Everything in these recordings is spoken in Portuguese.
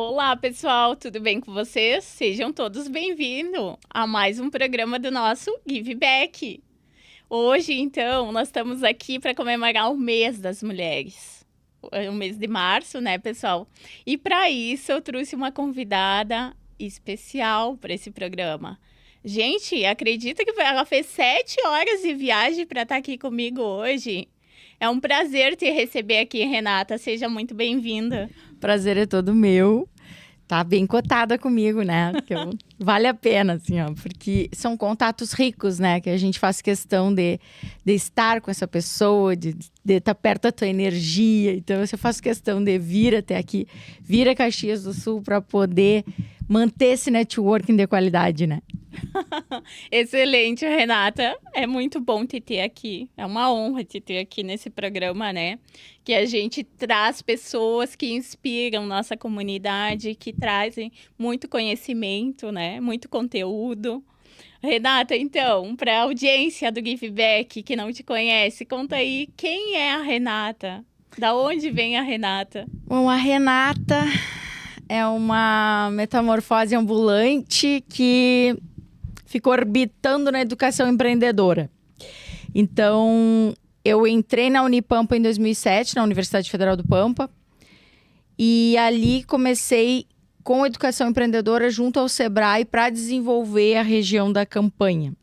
Olá, pessoal, tudo bem com vocês? Sejam todos bem-vindos a mais um programa do nosso Give Back. Hoje, então, nós estamos aqui para comemorar o mês das mulheres. O mês de março, né, pessoal? E para isso eu trouxe uma convidada especial para esse programa. Gente, acredita que ela fez 7 horas de viagem para estar aqui comigo hoje? É um prazer te receber aqui, Renata. Seja muito bem-vinda. Prazer é todo meu. Tá bem cotada comigo, né? Vale a pena, assim, ó. Porque são contatos ricos, né? Que a gente faz questão de estar com essa pessoa, de estar perto da tua energia. Então, eu faço questão de vir até aqui, vir a Caxias do Sul para poder manter esse networking de qualidade, né? Excelente, Renata. É muito bom te ter aqui. É uma honra te ter aqui nesse programa, né? Que a gente traz pessoas que inspiram nossa comunidade, que trazem muito conhecimento, né? Muito conteúdo. Renata, então, para a audiência do Give Back que não te conhece, conta aí quem é a Renata? Da onde vem a Renata? Bom, a Renata é uma metamorfose ambulante que ficou orbitando na educação empreendedora. Então, eu entrei na Unipampa em 2007, na Universidade Federal do Pampa. E ali comecei com educação empreendedora junto ao Sebrae para desenvolver a região da Campanha,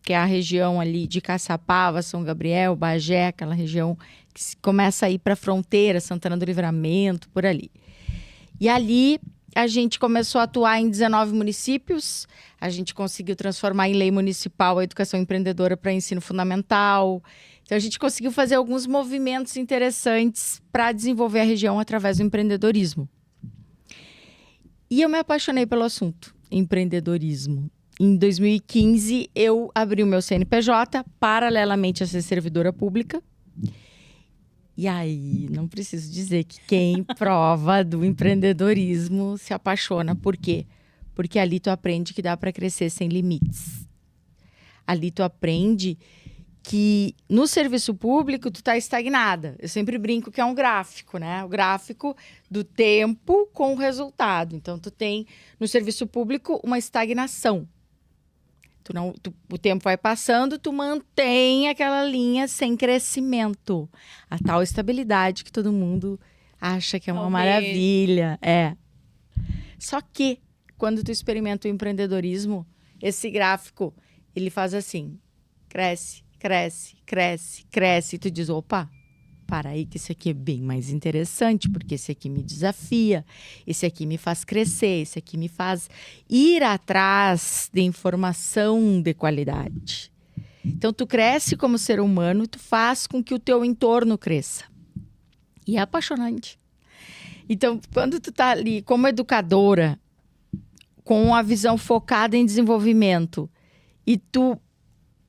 que é a região ali de Caçapava, São Gabriel, Bagé, aquela região que começa a ir para a fronteira, Santana do Livramento, por ali. E ali a gente começou a atuar em 19 municípios, a gente conseguiu transformar em lei municipal a educação empreendedora para ensino fundamental. Então, a gente conseguiu fazer alguns movimentos interessantes para desenvolver a região através do empreendedorismo. E eu me apaixonei pelo assunto, empreendedorismo. Em 2015, eu abri o meu CNPJ, paralelamente a ser servidora pública. E aí, não preciso dizer que quem prova do empreendedorismo se apaixona. Por quê? Porque ali tu aprende que dá para crescer sem limites. Ali tu aprende que no serviço público tu tá estagnada. Eu sempre brinco que é um gráfico, né? O gráfico do tempo com o resultado. Então, tu tem no serviço público uma estagnação. O tempo vai passando, tu mantém aquela linha sem crescimento. A tal estabilidade que todo mundo acha que é uma maravilha. É. Só que, quando tu experimenta o empreendedorismo, esse gráfico, ele faz assim, cresce, cresce, cresce, cresce. E tu diz, opa, para aí que esse aqui é bem mais interessante, porque esse aqui me desafia, esse aqui me faz crescer, esse aqui me faz ir atrás de informação de qualidade. Então, tu cresce como ser humano e tu faz com que o teu entorno cresça. E é apaixonante. Então, quando tu tá ali como educadora, com a visão focada em desenvolvimento, e tu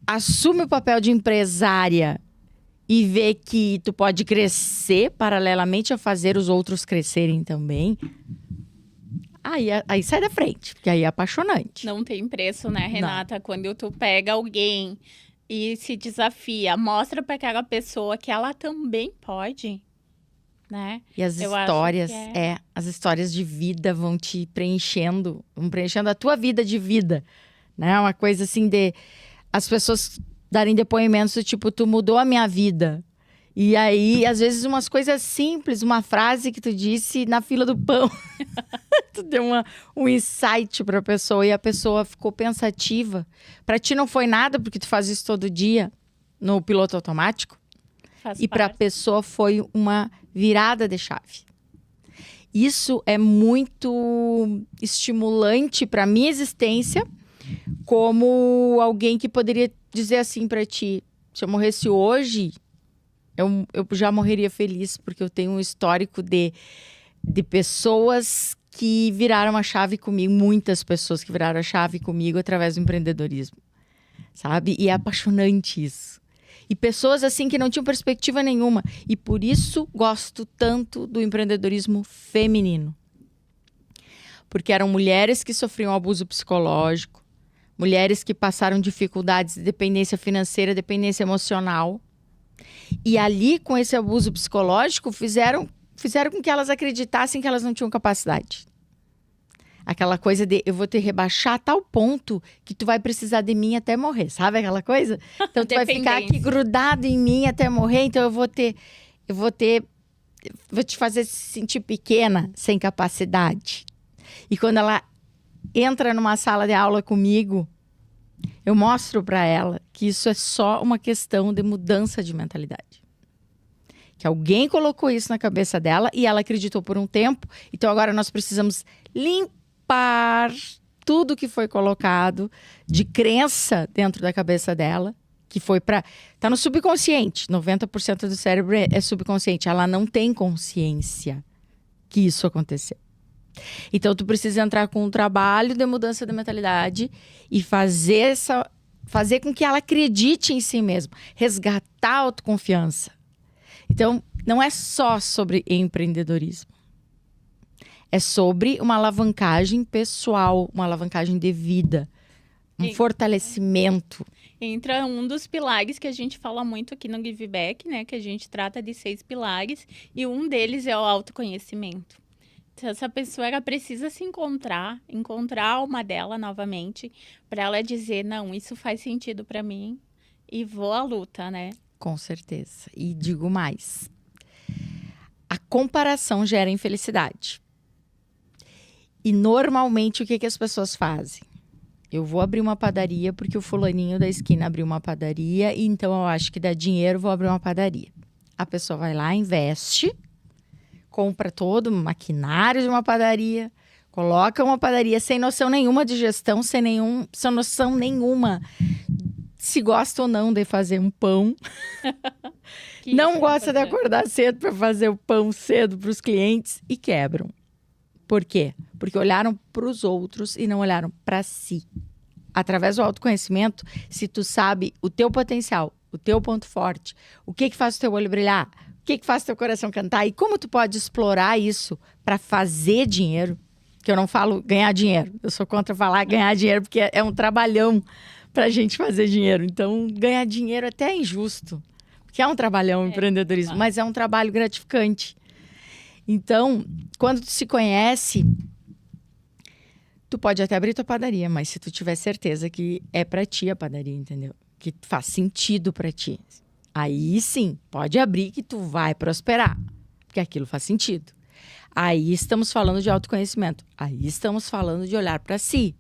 assume o papel de empresária e vê que tu pode crescer paralelamente a fazer os outros crescerem também, aí sai da frente, porque aí é apaixonante. Não tem preço, né, Renata? Não. Quando tu pega alguém e se desafia, mostra para aquela pessoa que ela também pode, né? E as histórias, as histórias de vida vão te preenchendo, vão preenchendo a tua vida de vida, né? Uma coisa assim de as pessoas darem depoimentos do tipo, tu mudou a minha vida. E aí, às vezes, umas coisas simples, uma frase que tu disse na fila do pão. Tu deu um insight pra pessoa e a pessoa ficou pensativa. Pra ti não foi nada, porque tu faz isso todo dia no piloto automático. E pra pessoa foi uma virada de chave. Isso é muito estimulante pra minha existência, como alguém que poderia dizer assim pra ti, se eu morresse hoje, eu já morreria feliz, porque eu tenho um histórico de pessoas que viraram a chave comigo, muitas pessoas que viraram a chave comigo através do empreendedorismo, sabe? E é apaixonante isso. E pessoas assim que não tinham perspectiva nenhuma. E por isso gosto tanto do empreendedorismo feminino. Porque eram mulheres que sofriam abuso psicológico, mulheres que passaram dificuldades de dependência financeira, dependência emocional. E ali, com esse abuso psicológico, fizeram com que elas acreditassem que elas não tinham capacidade. Aquela coisa de eu vou te rebaixar a tal ponto que tu vai precisar de mim até morrer, sabe aquela coisa? Então tu vai ficar aqui grudado em mim até morrer, então eu vou te fazer se sentir pequena, sem capacidade. E quando ela entra numa sala de aula comigo, eu mostro para ela que isso é só uma questão de mudança de mentalidade. Que alguém colocou isso na cabeça dela e ela acreditou por um tempo. Então agora nós precisamos limpar tudo que foi colocado de crença dentro da cabeça dela, que foi para... Tá no subconsciente. 90% do cérebro é subconsciente. Ela não tem consciência que isso aconteceu. Então tu precisa entrar com um trabalho de mudança de mentalidade e fazer com que ela acredite em si mesma, resgatar a autoconfiança. Então não é só sobre empreendedorismo. É sobre uma alavancagem pessoal, uma alavancagem de vida, um fortalecimento. Entra um dos pilares que a gente fala muito aqui no Give Back, né? Que a gente trata de 6 pilares e um deles é o autoconhecimento. Então, essa pessoa ela precisa se encontrar a alma dela novamente, para ela dizer, não, isso faz sentido para mim e vou à luta, né? Com certeza. E digo mais. A comparação gera infelicidade. E normalmente o que as pessoas fazem? Eu vou abrir uma padaria porque o fulaninho da esquina abriu uma padaria e então eu acho que dá dinheiro, vou abrir uma padaria. A pessoa vai lá, investe, compra todo o maquinário de uma padaria, coloca uma padaria sem noção nenhuma de gestão, sem noção nenhuma se gosta ou não de fazer um pão. Não gosta de acordar cedo para fazer o pão cedo para os clientes e quebram. Por quê? Porque olharam para os outros e não olharam para si. Através do autoconhecimento, se tu sabe o teu potencial, o teu ponto forte, o que faz o teu olho brilhar, o que faz o teu coração cantar e como tu pode explorar isso para fazer dinheiro, que eu não falo ganhar dinheiro, eu sou contra falar ganhar dinheiro porque é um trabalhão para a gente fazer dinheiro. Então, ganhar dinheiro até é injusto, porque é um trabalhão, empreendedorismo, mas é um trabalho gratificante. Então, quando tu se conhece, tu pode até abrir tua padaria, mas se tu tiver certeza que é pra ti a padaria, entendeu? Que faz sentido pra ti. Aí sim, pode abrir que tu vai prosperar, porque aquilo faz sentido. Aí estamos falando de autoconhecimento. Aí estamos falando de olhar pra si.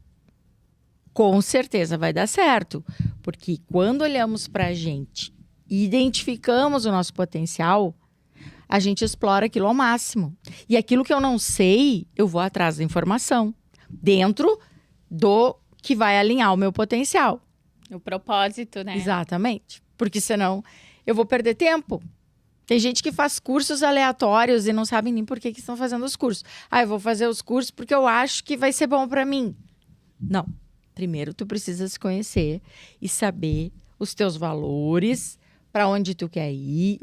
Com certeza vai dar certo, porque quando olhamos pra gente e identificamos o nosso potencial, a gente explora aquilo ao máximo. E aquilo que eu não sei, eu vou atrás da informação. Dentro do que vai alinhar o meu potencial. O propósito, né? Exatamente. Porque senão eu vou perder tempo. Tem gente que faz cursos aleatórios e não sabem nem por que estão fazendo os cursos. Eu vou fazer os cursos porque eu acho que vai ser bom para mim. Não. Primeiro, tu precisa se conhecer e saber os teus valores, para onde tu quer ir,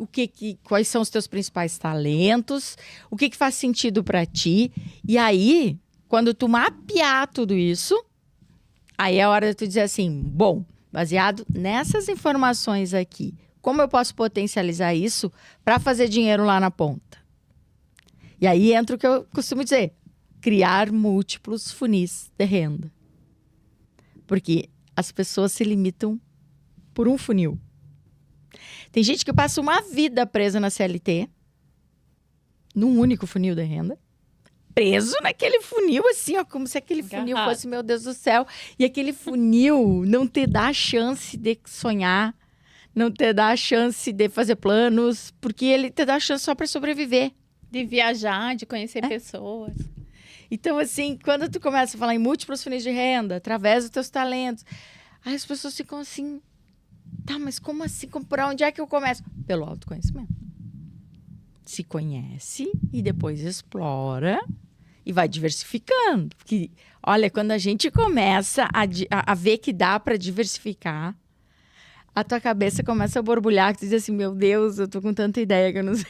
quais são os teus principais talentos, o que faz sentido para ti. E aí, quando tu mapear tudo isso, aí é a hora de tu dizer assim, bom, baseado nessas informações aqui, como eu posso potencializar isso para fazer dinheiro lá na ponta? E aí entra o que eu costumo dizer, criar múltiplos funis de renda. Porque as pessoas se limitam por um funil. Tem gente que passa uma vida presa na CLT, num único funil de renda, preso naquele funil, assim, ó, como se aquele funil fosse, meu Deus do céu. E aquele funil não te dá a chance de sonhar, não te dá a chance de fazer planos, porque ele te dá a chance só para sobreviver. De viajar, de conhecer pessoas. Então, assim, quando tu começa a falar em múltiplos funis de renda, através dos teus talentos, aí as pessoas ficam assim, tá, mas como assim? Por onde é que eu começo? Pelo autoconhecimento. Se conhece e depois explora e vai diversificando. Porque, olha, quando a gente começa a ver que dá para diversificar, a tua cabeça começa a borbulhar, que tu diz assim, meu Deus, eu tô com tanta ideia que eu não sei.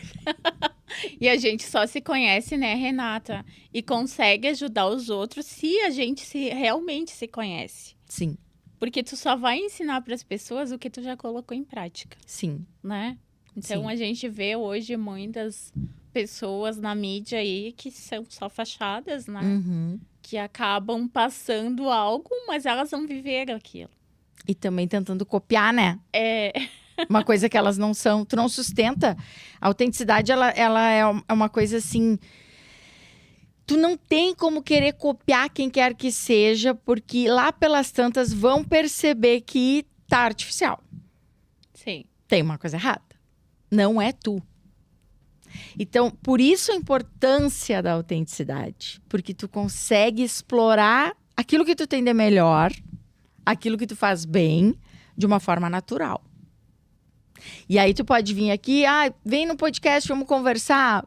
E a gente só se conhece, né, Renata? E consegue ajudar os outros se a gente realmente se conhece. Sim. Porque tu só vai ensinar para as pessoas o que tu já colocou em prática. Sim. Né? Então, a gente vê hoje muitas pessoas na mídia aí que são só fachadas, né? Uhum. que acabam passando algo, mas elas não viveram aquilo. E também tentando copiar, né? É, Uma coisa que elas não são. Tu não sustenta. A autenticidade, ela é uma coisa assim... Tu não tem como querer copiar quem quer que seja, porque lá pelas tantas vão perceber que tá artificial. sim. Tem uma coisa errada. Não é tu. Então, por isso a importância da autenticidade. Porque tu consegue explorar aquilo que tu tem de melhor, aquilo que tu faz bem, de uma forma natural. E aí tu pode vir aqui, vem no podcast, vamos conversar,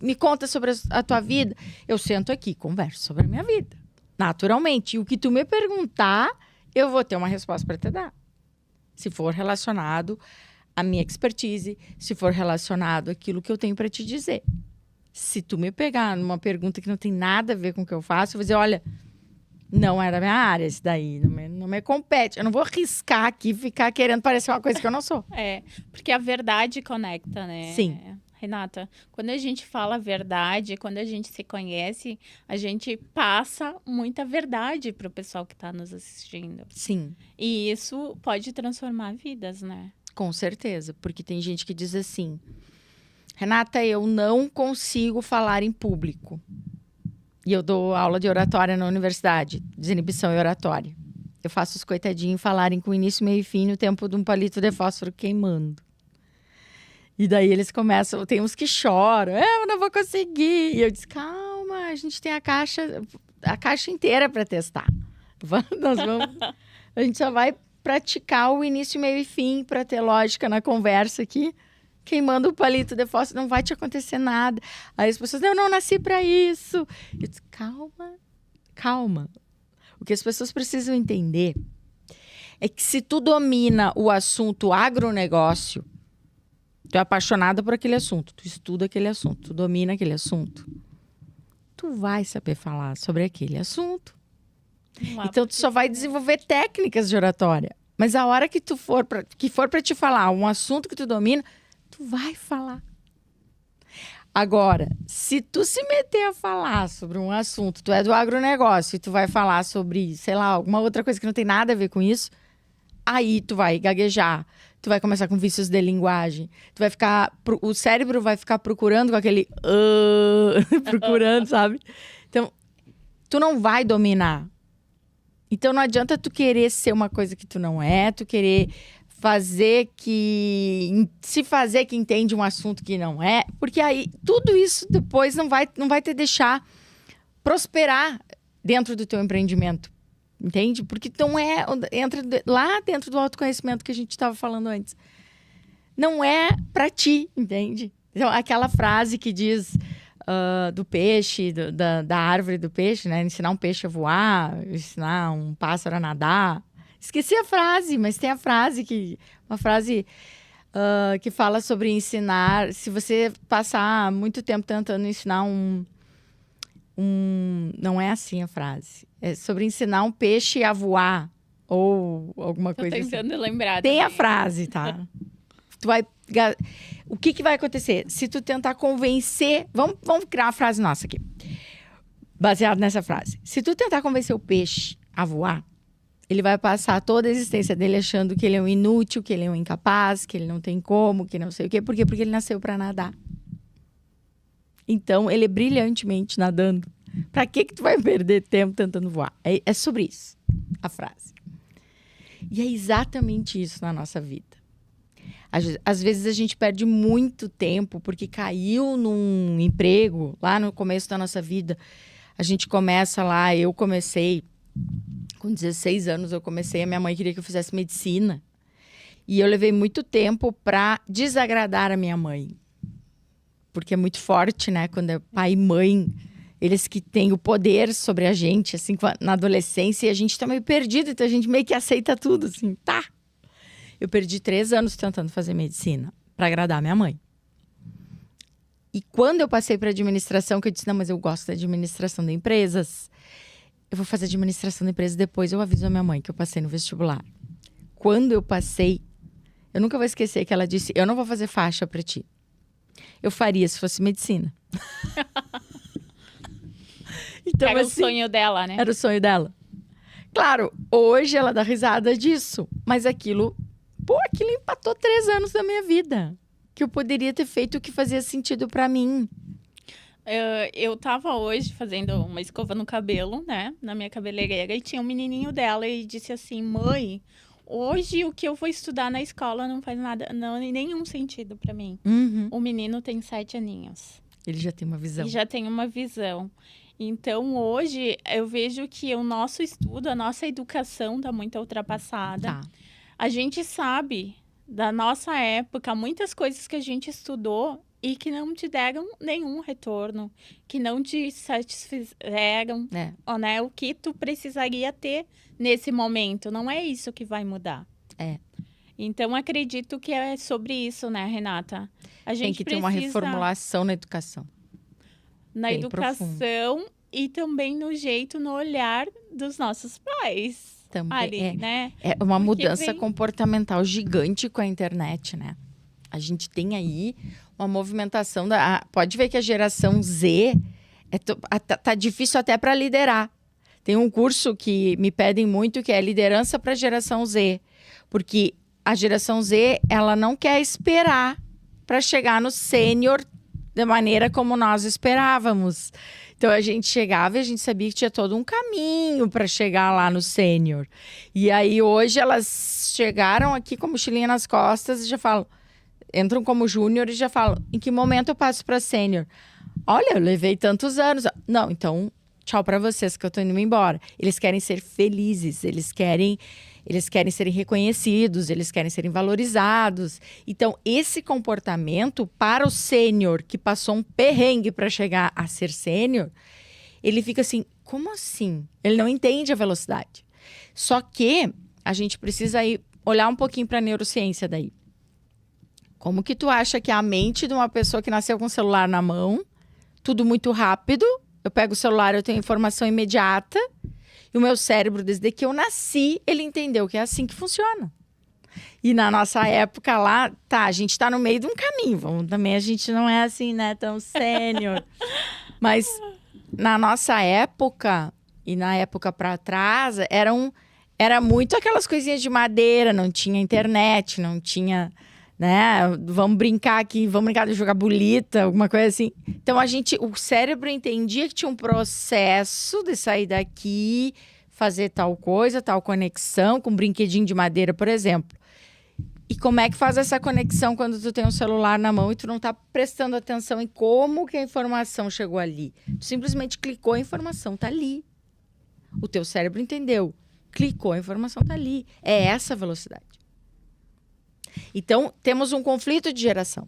me conta sobre a tua vida. Eu sento aqui, converso sobre a minha vida, naturalmente. E o que tu me perguntar, eu vou ter uma resposta para te dar. Se for relacionado à minha expertise, se for relacionado àquilo que eu tenho para te dizer. Se tu me pegar numa pergunta que não tem nada a ver com o que eu faço, eu vou dizer, olha, não é da minha área isso daí, não me compete. Eu não vou arriscar aqui ficar querendo parecer uma coisa que eu não sou. É, porque a verdade conecta, né? Sim. Renata, quando a gente fala a verdade, quando a gente se conhece, a gente passa muita verdade para o pessoal que está nos assistindo. Sim. E isso pode transformar vidas, né? Com certeza, porque tem gente que diz assim, Renata, eu não consigo falar em público. E eu dou aula de oratória na universidade, desinibição e oratória. Eu faço os coitadinhos falarem com início, meio e fim no tempo de um palito de fósforo queimando. E daí eles começam, tem uns que choram, eu não vou conseguir. E eu disse, calma, a gente tem a caixa inteira para testar. A gente só vai praticar o início, meio e fim para ter lógica na conversa aqui. Queimando o palito de fósforo, não vai te acontecer nada. Aí as pessoas, eu não nasci para isso. Eu disse, calma. O que as pessoas precisam entender é que se tu domina o assunto agronegócio, tu é apaixonada por aquele assunto, tu estuda aquele assunto, tu domina aquele assunto, tu vai saber falar sobre aquele assunto. Então, tu só vai desenvolver técnicas de oratória. Mas a hora que tu for para te falar um assunto que tu domina, tu vai falar. Agora, se tu se meter a falar sobre um assunto, tu é do agronegócio e tu vai falar sobre, sei lá, alguma outra coisa que não tem nada a ver com isso, aí tu vai gaguejar, tu vai começar com vícios de linguagem, tu vai ficar, o cérebro vai ficar procurando com aquele procurando, sabe? Então, tu não vai dominar. Então, não adianta tu querer ser uma coisa que tu não é, tu querer se fazer que entende um assunto que não é, porque aí tudo isso depois não vai te deixar prosperar dentro do teu empreendimento, entende? Porque então entra lá dentro do autoconhecimento que a gente estava falando antes. Não é para ti, entende? Então, aquela frase que diz do peixe, da árvore do peixe, né? Ensinar um peixe a voar, ensinar um pássaro a nadar. Esqueci a frase, mas tem uma frase que fala sobre ensinar. Se você passar muito tempo tentando ensinar não é assim a frase. É sobre ensinar um peixe a voar ou alguma coisa assim. Tô tentando lembrar. Tem também. a frase, tá? O que vai acontecer? Se tu tentar convencer... Vamos criar uma frase nossa aqui. Baseado nessa frase. Se tu tentar convencer o peixe a voar, ele vai passar toda a existência dele achando que ele é um inútil, que ele é um incapaz, que ele não tem como, que não sei o quê. Por quê? Porque ele nasceu para nadar. Então, ele é brilhantemente nadando. Para que tu vai perder tempo tentando voar? É sobre isso, a frase. E é exatamente isso na nossa vida. Às vezes a gente perde muito tempo porque caiu num emprego lá no começo da nossa vida. A gente começa lá, eu comecei... Com 16 anos eu comecei, a minha mãe queria que eu fizesse medicina. E eu levei muito tempo para desagradar a minha mãe. Porque é muito forte, né? Quando é pai e mãe, eles que têm o poder sobre a gente, assim, na adolescência, e a gente tá meio perdido, então a gente meio que aceita tudo, assim, tá. Eu perdi 3 anos tentando fazer medicina para agradar a minha mãe. E quando eu passei para administração, que eu disse, não, mas eu gosto da administração de empresas... Eu vou fazer administração da empresa, depois eu aviso a minha mãe que eu passei no vestibular. Quando eu passei, eu nunca vou esquecer que ela disse, eu não vou fazer faixa para ti. Eu faria se fosse medicina. Então, Era o assim, sonho dela, né? era o sonho dela. Claro, hoje ela dá risada disso, mas aquilo empatou 3 anos da minha vida. Que eu poderia ter feito o que fazia sentido pra mim. Eu tava hoje fazendo uma escova no cabelo, né? Na minha cabeleireira. E tinha um menininho dela e disse assim, mãe, hoje o que eu vou estudar na escola não faz nada, não, nenhum sentido pra mim. Uhum. O menino tem 7 aninhos. Ele já tem uma visão. E já tem uma visão. Então, hoje, eu vejo que o nosso estudo, a nossa educação tá muito ultrapassada. Tá. A gente sabe, da nossa época, muitas coisas que a gente estudou e que não te deram nenhum retorno, que não te satisfizeram, É. ou, né, o que tu precisaria ter nesse momento. Não é isso que vai mudar. É. Então, acredito que é sobre isso, né, Renata? A Tem gente que ter uma precisa reformulação na educação. na bem educação e também no jeito, no olhar dos nossos pais. Também, Ali, né? É uma Porque mudança vem- comportamental gigante com a internet, né? A gente tem aí uma movimentação pode ver que a geração Z tá difícil até para liderar. Tem um curso que me pedem muito que é liderança para a geração Z, porque a geração Z ela não quer esperar para chegar no sênior da maneira como nós esperávamos. Então a gente chegava e a gente sabia que tinha todo um caminho para chegar lá no sênior. E aí hoje elas chegaram aqui com a mochilinha nas costas e já falam, entram como júnior e já falam, em que momento eu passo para sênior? Olha, eu levei tantos anos. Não, então tchau para vocês que eu tô indo embora. Eles querem ser felizes, eles querem serem reconhecidos, eles querem serem valorizados. Então, esse comportamento para o sênior que passou um perrengue para chegar a ser sênior, ele fica assim, como assim? Ele não entende a velocidade. Só que a gente precisa aí olhar um pouquinho para a neurociência daí. Como que tu acha que a mente de uma pessoa que nasceu com o celular na mão, tudo muito rápido, eu pego o celular, eu tenho informação imediata, e o meu cérebro, desde que eu nasci, ele entendeu que é assim que funciona. E na nossa época lá, a gente tá no meio de um caminho. Também a gente não é assim, né, tão sênior. Mas na nossa época, e na época para trás, era muito aquelas coisinhas de madeira, não tinha internet, não tinha, né, vamos brincar aqui, vamos brincar de jogar bolita, alguma coisa assim. Então o cérebro entendia que tinha um processo de sair daqui, fazer tal coisa, tal conexão, com um brinquedinho de madeira, por exemplo. E como é que faz essa conexão quando tu tem um celular na mão e tu não tá prestando atenção em como que a informação chegou ali? Tu simplesmente clicou, a informação tá ali. O teu cérebro entendeu. Clicou, a informação tá ali. É essa a velocidade. Então, temos um conflito de geração.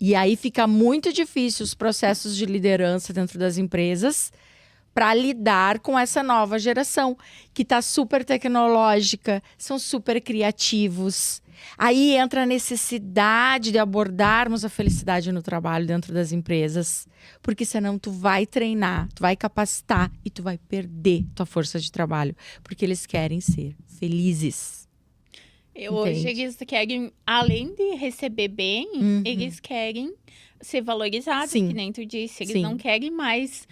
E aí fica muito difícil os processos de liderança dentro das empresas para lidar com essa nova geração, que está super tecnológica, são super criativos. Aí entra a necessidade de abordarmos a felicidade no trabalho dentro das empresas, porque senão tu vai treinar, tu vai capacitar e tu vai perder tua força de trabalho, porque eles querem ser felizes. Hoje Entende? eles querem, além de receber bem, eles querem ser valorizados, Sim. que nem tu disse. Eles Sim. não querem mais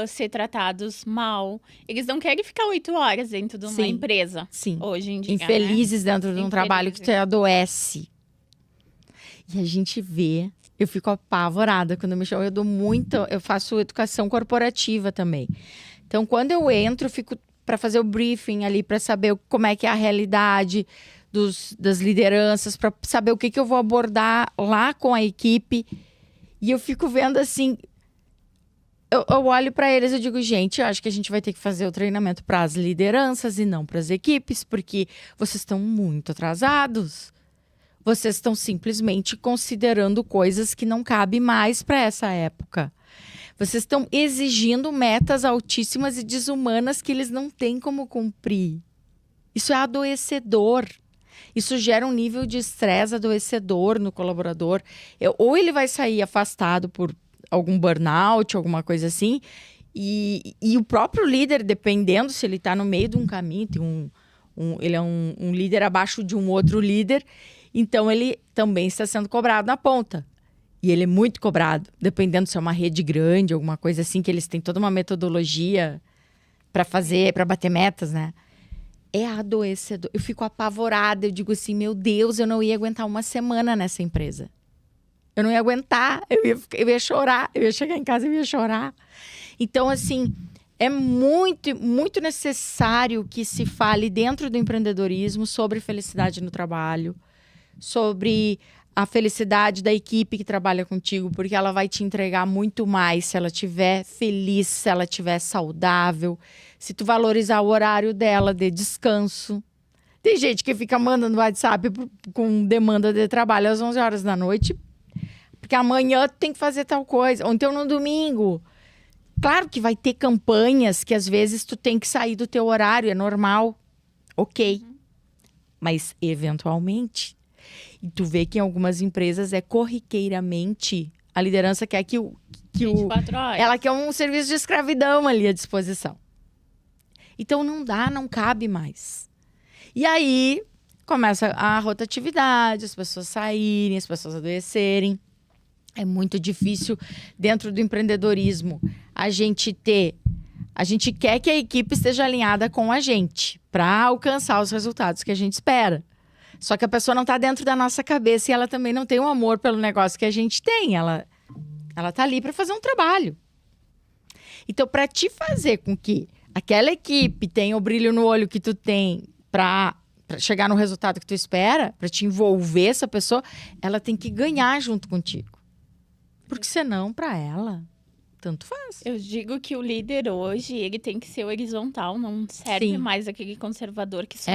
ser tratados mal. Eles não querem ficar 8 horas dentro de uma Sim. empresa, Sim. hoje em dia, né? Infelizes dentro de um trabalho que tu adoece. E a gente vê, eu fico apavorada quando eu me chamam. Eu faço educação corporativa também. Então, quando eu entro, eu fico para fazer o briefing ali, para saber como é que é a realidade das lideranças, para saber o que eu vou abordar lá com a equipe. E eu fico vendo assim, eu olho para eles e digo, gente, eu acho que a gente vai ter que fazer o treinamento para as lideranças e não para as equipes, porque vocês estão muito atrasados. Vocês estão simplesmente considerando coisas que não cabem mais para essa época. Vocês estão exigindo metas altíssimas e desumanas que eles não têm como cumprir. Isso é adoecedor. Isso gera um nível de estresse adoecedor no colaborador. Ou ele vai sair afastado por algum burnout, alguma coisa assim. E o próprio líder, dependendo se ele está no meio de um caminho, ele é um líder abaixo de um outro líder, então ele também está sendo cobrado na ponta. E ele é muito cobrado, dependendo se é uma rede grande, alguma coisa assim, que eles têm toda uma metodologia para fazer, para bater metas, né? É adoecedor. Eu fico apavorada, eu digo assim, meu Deus, eu não ia aguentar uma semana nessa empresa. Eu não ia aguentar, eu ia chorar, eu ia chegar em casa e ia chorar. Então, assim, é muito, muito necessário que se fale dentro do empreendedorismo sobre felicidade no trabalho, sobre a felicidade da equipe que trabalha contigo, porque ela vai te entregar muito mais se ela estiver feliz, se ela estiver saudável, se tu valorizar o horário dela de descanso. Tem gente que fica mandando WhatsApp com demanda de trabalho às 11 horas da noite, porque amanhã tu tem que fazer tal coisa, ou então no domingo. Claro que vai ter campanhas que às vezes tu tem que sair do teu horário, é normal, ok. Mas eventualmente... E tu vê que em algumas empresas é corriqueiramente a liderança quer que o 24 horas. ela quer um serviço de escravidão ali à disposição. Então não dá, não cabe mais. E aí começa a rotatividade, as pessoas saírem, as pessoas adoecerem. É muito difícil dentro do empreendedorismo a gente quer que a equipe esteja alinhada com a gente para alcançar os resultados que a gente espera. Só que a pessoa não está dentro da nossa cabeça e ela também não tem o amor pelo negócio que a gente tem. Ela tá ali para fazer um trabalho. Então, para te fazer com que aquela equipe tenha o brilho no olho que tu tem para chegar no resultado que tu espera, para te envolver essa pessoa, ela tem que ganhar junto contigo. Porque senão, para ela, tanto faz. Eu digo que o líder hoje, ele tem que ser horizontal, não serve Sim. mais aquele conservador que só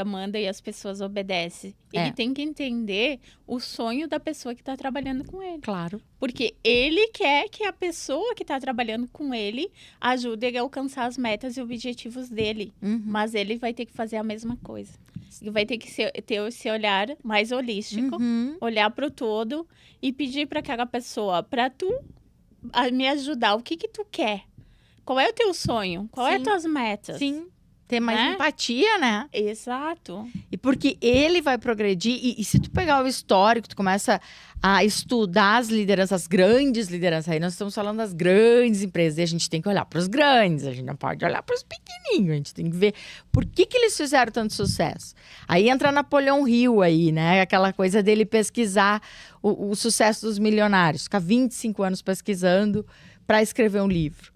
manda e as pessoas obedecem. Ele tem que entender o sonho da pessoa que está trabalhando com ele. Claro. Porque ele quer que a pessoa que está trabalhando com ele ajude ele a alcançar as metas e objetivos dele. Mas ele vai ter que fazer a mesma coisa. Ele vai ter que ter esse olhar mais holístico, olhar para o todo e pedir para aquela pessoa, para tu me ajudar, o que tu quer? Qual é o teu sonho? Qual é as tuas metas? Sim, ter mais empatia, né? Exato. E porque ele vai progredir, e se tu pegar o histórico, tu começa a estudar as lideranças, as grandes lideranças, aí nós estamos falando das grandes empresas, e a gente tem que olhar para os grandes, a gente não pode olhar para os pequenininhos, a gente tem que ver por que eles fizeram tanto sucesso. Aí entra Napoleão Hill aí, né? Aquela coisa dele pesquisar o sucesso dos milionários, ficar 25 anos pesquisando para escrever um livro.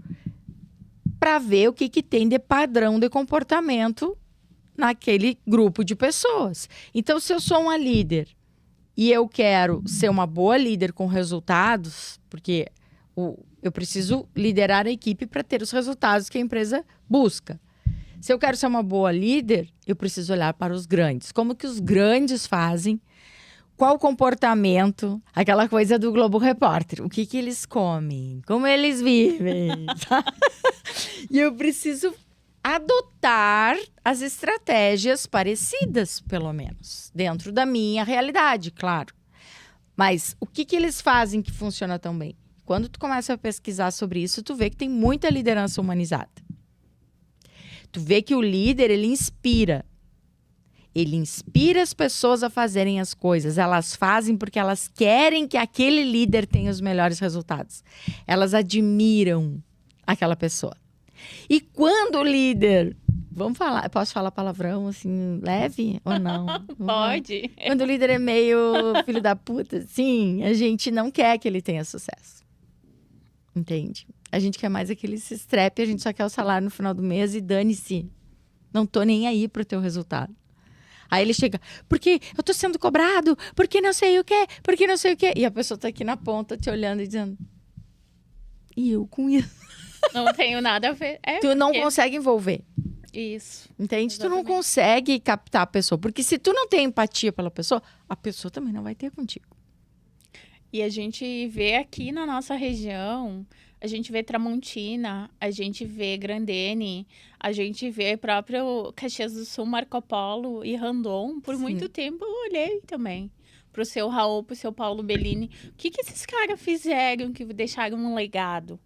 Para ver o que tem de padrão de comportamento naquele grupo de pessoas. Então, se eu sou uma líder e eu quero ser uma boa líder com resultados, porque eu preciso liderar a equipe para ter os resultados que a empresa busca. Se eu quero ser uma boa líder, eu preciso olhar para os grandes. Como que os grandes fazem? Qual o comportamento? Aquela coisa do Globo Repórter. O que eles comem? Como eles vivem? E eu preciso adotar as estratégias parecidas, pelo menos, dentro da minha realidade, claro. Mas o que eles fazem que funciona tão bem? Quando tu começa a pesquisar sobre isso, tu vê que tem muita liderança humanizada. Tu vê que o líder, ele inspira. Ele inspira as pessoas a fazerem as coisas. Elas fazem porque elas querem que aquele líder tenha os melhores resultados. Elas admiram aquela pessoa. E quando o líder... Vamos falar... Posso falar palavrão, assim, leve ou não? Pode. Quando o líder é meio filho da puta, sim, a gente não quer que ele tenha sucesso. Entende? A gente quer mais é que ele se estrepe, a gente só quer o salário no final do mês e dane-se. Não tô nem aí pro teu resultado. Aí ele chega, porque eu tô sendo cobrado, porque não sei o quê, porque não sei o quê. E a pessoa tá aqui na ponta te olhando e dizendo, e eu com isso? Não tenho nada a ver. Tu não consegue envolver. Isso. Entende? Exatamente. Tu não consegue captar a pessoa. Porque se tu não tem empatia pela pessoa, a pessoa também não vai ter contigo. E a gente vê aqui na nossa região, a gente vê Tramontina, a gente vê Grandene, a gente vê próprio Caxias do Sul, Marco Polo e Randon. Por muito tempo eu olhei também pro seu Raul, pro seu Paulo Bellini. O que esses caras fizeram que deixaram um legado?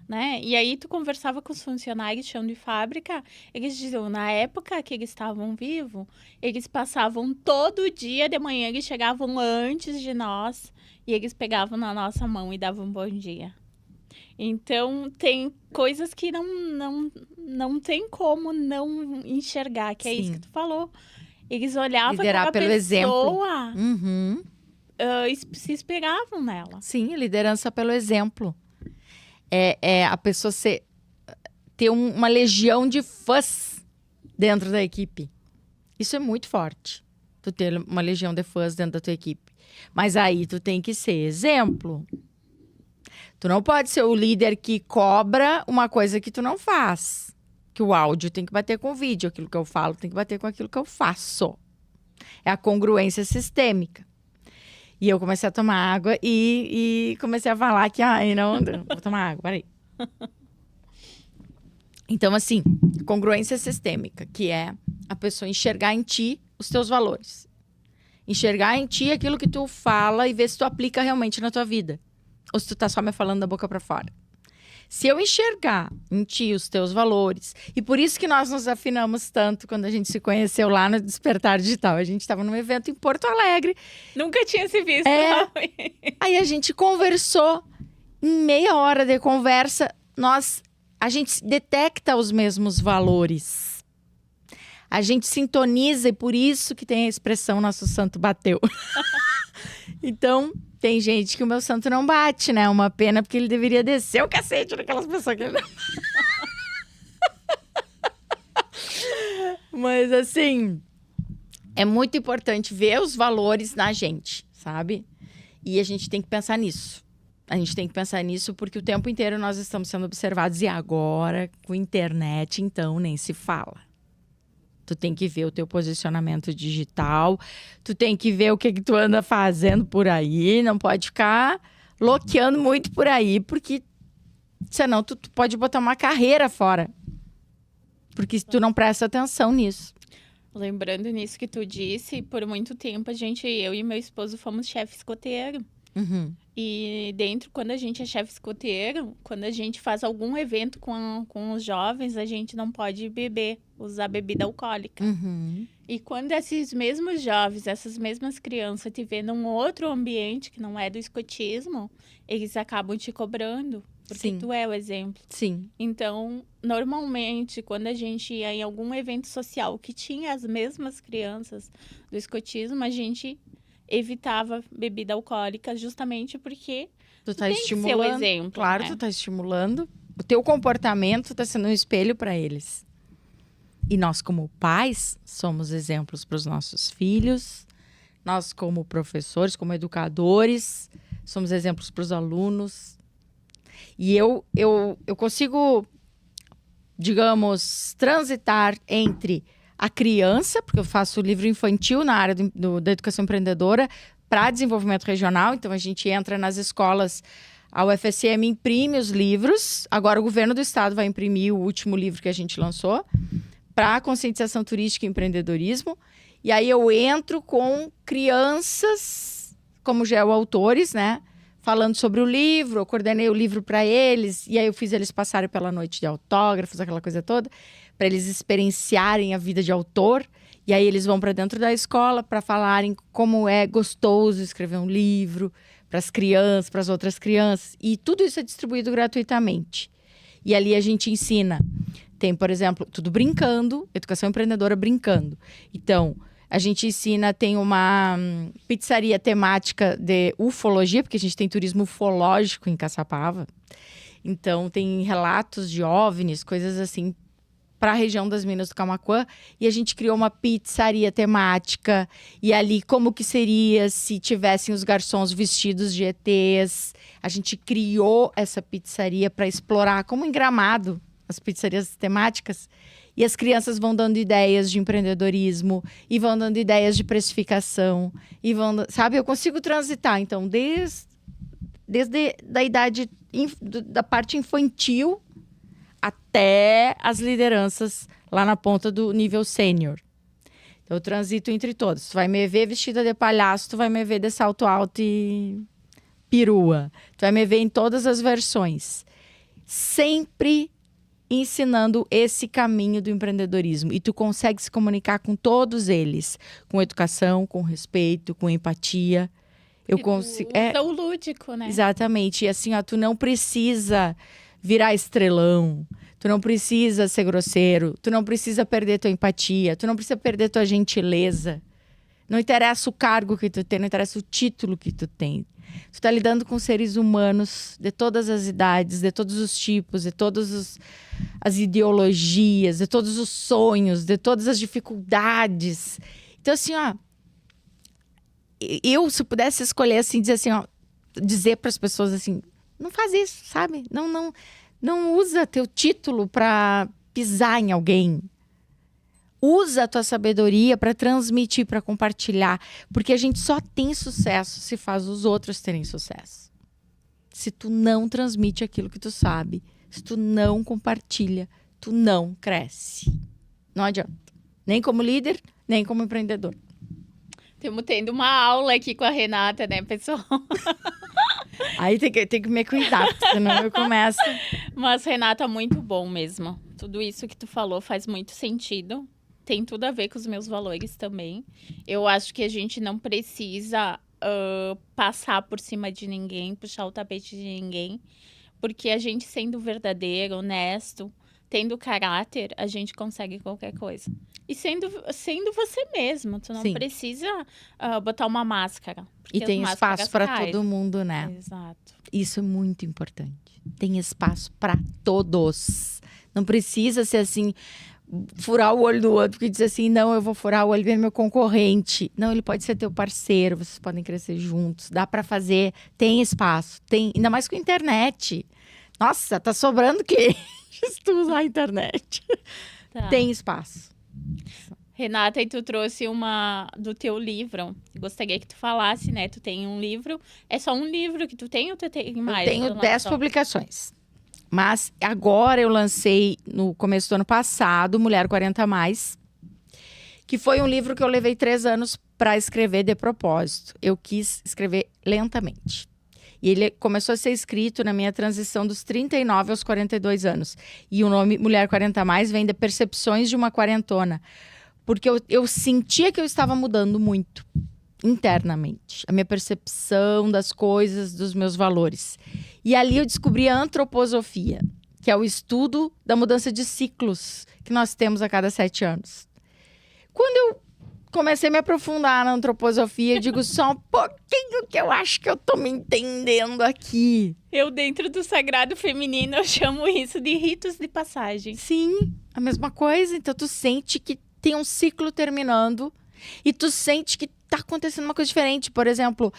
né? E aí tu conversava com os funcionários de chão de fábrica, eles diziam, na época que eles estavam vivos, eles passavam todo dia de manhã, eles chegavam antes de nós e eles pegavam na nossa mão e davam um bom dia. Então, tem coisas que não tem como não enxergar, que é isso que Sim. tu falou. Eles olhavam Liderar aquela pelo exemplo. pessoa, Uhum. se espelhavam nela. Sim, liderança pelo exemplo. É a pessoa ter uma legião de fãs dentro da equipe. Isso é muito forte. Tu ter uma legião de fãs dentro da tua equipe. Mas aí tu tem que ser exemplo. Tu não pode ser o líder que cobra uma coisa que tu não faz. Que o áudio tem que bater com o vídeo. Aquilo que eu falo tem que bater com aquilo que eu faço. É a congruência sistêmica. E eu comecei a tomar água e comecei a falar que, não, vou tomar água, peraí. Então, assim, congruência sistêmica, que é a pessoa enxergar em ti os teus valores. Enxergar em ti aquilo que tu fala e ver se tu aplica realmente na tua vida. Ou se tu tá só me falando da boca pra fora. Se eu enxergar em ti os teus valores, e por isso que nós nos afinamos tanto quando a gente se conheceu lá no Despertar Digital. A gente estava num evento em Porto Alegre. Nunca tinha se visto. Aí a gente conversou. Em meia hora de conversa, a gente detecta os mesmos valores. A gente sintoniza e por isso que tem a expressão nosso santo bateu. Então, tem gente que o meu santo não bate, né? Uma pena porque ele deveria descer o cacete naquelas pessoas que ele não... Mas, assim, é muito importante ver os valores na gente, sabe? E a gente tem que pensar nisso. A gente tem que pensar nisso porque o tempo inteiro nós estamos sendo observados. E agora, com internet, então, nem se fala. Tu tem que ver o teu posicionamento digital. Tu tem que ver o que tu anda fazendo por aí. Não pode ficar loqueando muito por aí, porque senão tu pode botar uma carreira fora. Porque tu não presta atenção nisso. Lembrando nisso que tu disse, por muito tempo eu e meu esposo fomos chefe escoteiro. Uhum. E quando a gente é chefe escoteiro, quando a gente faz algum evento com os jovens, a gente não pode usar bebida alcoólica. Uhum. E quando esses mesmos jovens, essas mesmas crianças te vêem num outro ambiente que não é do escotismo, eles acabam te cobrando, porque Sim. tu é o exemplo. Sim. Então, normalmente, quando a gente ia em algum evento social que tinha as mesmas crianças do escotismo, a gente evitava bebida alcoólica justamente porque Tu tá tem que estimulando. ser o exemplo. Claro, né? tu tá estimulando. O teu comportamento tá sendo um espelho para eles. E nós, como pais, somos exemplos para os nossos filhos. Nós, como professores, como educadores, somos exemplos para os alunos. E eu consigo, digamos, transitar entre a criança, porque eu faço livro infantil na área da educação empreendedora, para desenvolvimento regional. Então, a gente entra nas escolas, a UFSM imprime os livros. Agora, o governo do estado vai imprimir o último livro que a gente lançou, para conscientização turística e empreendedorismo. E aí, eu entro com crianças, como geoautores, né? Falando sobre o livro, eu coordenei o livro para eles, e aí eu fiz eles passarem pela noite de autógrafos, aquela coisa toda, para eles experienciarem a vida de autor. E aí eles vão para dentro da escola para falarem como é gostoso escrever um livro para as crianças, para as outras crianças. E tudo isso é distribuído gratuitamente. E ali a gente ensina. Tem, por exemplo, tudo brincando, educação empreendedora brincando. Então, a gente ensina, tem uma pizzaria temática de ufologia, porque a gente tem turismo ufológico em Caçapava. Então, tem relatos de OVNIs, coisas assim, para a região das Minas do Camaquã. E a gente criou uma pizzaria temática. E ali, como que seria se tivessem os garçons vestidos de ETs? A gente criou essa pizzaria para explorar, como em Gramado, as pizzarias temáticas. E as crianças vão dando ideias de empreendedorismo, e vão dando ideias de precificação, e vão, sabe, eu consigo transitar, então, desde a idade, da parte infantil, até as lideranças lá na ponta do nível sênior. Então, eu transito entre todos. Tu vai me ver vestida de palhaço, tu vai me ver de salto alto e perua. Tu vai me ver em todas as versões. sempre ensinando esse caminho do empreendedorismo. E tu consegue se comunicar com todos eles. Com educação, com respeito, com empatia. Eu consigo... Usa o lúdico, né? Exatamente. E assim, ó, tu não precisa virar estrelão. Tu não precisa ser grosseiro. Tu não precisa perder tua empatia. Tu não precisa perder tua gentileza. Não interessa o cargo que tu tem, não interessa o título que tu tem. Tu tá lidando com seres humanos de todas as idades, de todos os tipos, de todas as ideologias, de todos os sonhos, de todas as dificuldades. Então, assim, ó, eu, se eu pudesse escolher, assim, dizer assim, ó, dizer para as pessoas assim, não faz isso, sabe? Não usa teu título para pisar em alguém. Usa a tua sabedoria para transmitir, para compartilhar. Porque a gente só tem sucesso se faz os outros terem sucesso. Se tu não transmite aquilo que tu sabe, se tu não compartilha, tu não cresce. Não adianta. Nem como líder, nem como empreendedor. Estamos tendo uma aula aqui com a Renata, né, pessoal? Aí tem que me cuidar, porque senão eu começo... Mas, Renata, muito bom mesmo. Tudo isso que tu falou faz muito sentido. Tem tudo a ver com os meus valores também. Eu acho que a gente não precisa passar por cima de ninguém, puxar o tapete de ninguém. Porque a gente sendo verdadeiro, honesto, tendo caráter, a gente consegue qualquer coisa. E sendo você mesmo. Tu não Sim. precisa botar uma máscara. E tem espaço para todo mundo, né? Exato. Isso é muito importante. Tem espaço para todos. Não precisa ser assim... furar o olho do outro, porque diz assim, não, eu vou furar o olho do meu concorrente. Não, ele pode ser teu parceiro, vocês podem crescer juntos, dá pra fazer, tem espaço, tem, ainda mais com a internet. Nossa, tá sobrando clientes se tu usar a internet. Tá. Tem espaço. Renata, e tu trouxe do teu livro. Gostaria que tu falasse, né? Tu tem um livro. É só um livro que tu tem ou tu tem mais? Eu tenho 10 publicações. Mas agora eu lancei, no começo do ano passado, Mulher 40+, que foi um livro que eu levei 3 anos para escrever de propósito. Eu quis escrever lentamente. E ele começou a ser escrito na minha transição dos 39 aos 42 anos. E o nome Mulher 40+, vem de percepções de uma quarentona. Porque eu sentia que eu estava mudando muito internamente. A minha percepção das coisas, dos meus valores. E ali eu descobri a antroposofia, que é o estudo da mudança de ciclos que nós temos a cada 7 anos. Quando eu comecei a me aprofundar na antroposofia, eu digo só um pouquinho que eu acho que eu tô me entendendo aqui. Eu, dentro do sagrado feminino, eu chamo isso de ritos de passagem. Sim, a mesma coisa. Então tu sente que tem um ciclo terminando e tu sente que tá acontecendo uma coisa diferente. Por exemplo,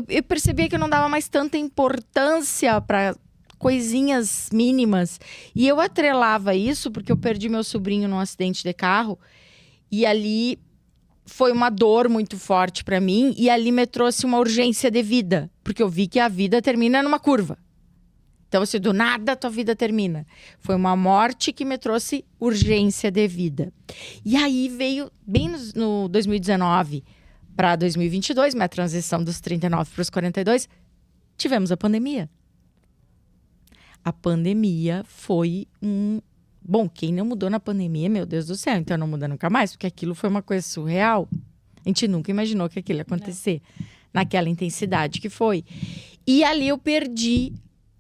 eu percebia que eu não dava mais tanta importância para coisinhas mínimas. E eu atrelava isso porque eu perdi meu sobrinho num acidente de carro. E ali foi uma dor muito forte para mim. E ali me trouxe uma urgência de vida. Porque eu vi que a vida termina numa curva. Então, se do nada a tua vida termina. Foi uma morte que me trouxe urgência de vida. E aí veio, bem no 2019 para 2022, minha transição dos 39 para os 42, tivemos a pandemia. A pandemia foi Bom, quem não mudou na pandemia, meu Deus do céu, então não muda nunca mais, porque aquilo foi uma coisa surreal. A gente nunca imaginou que aquilo ia acontecer naquela intensidade que foi. E ali eu perdi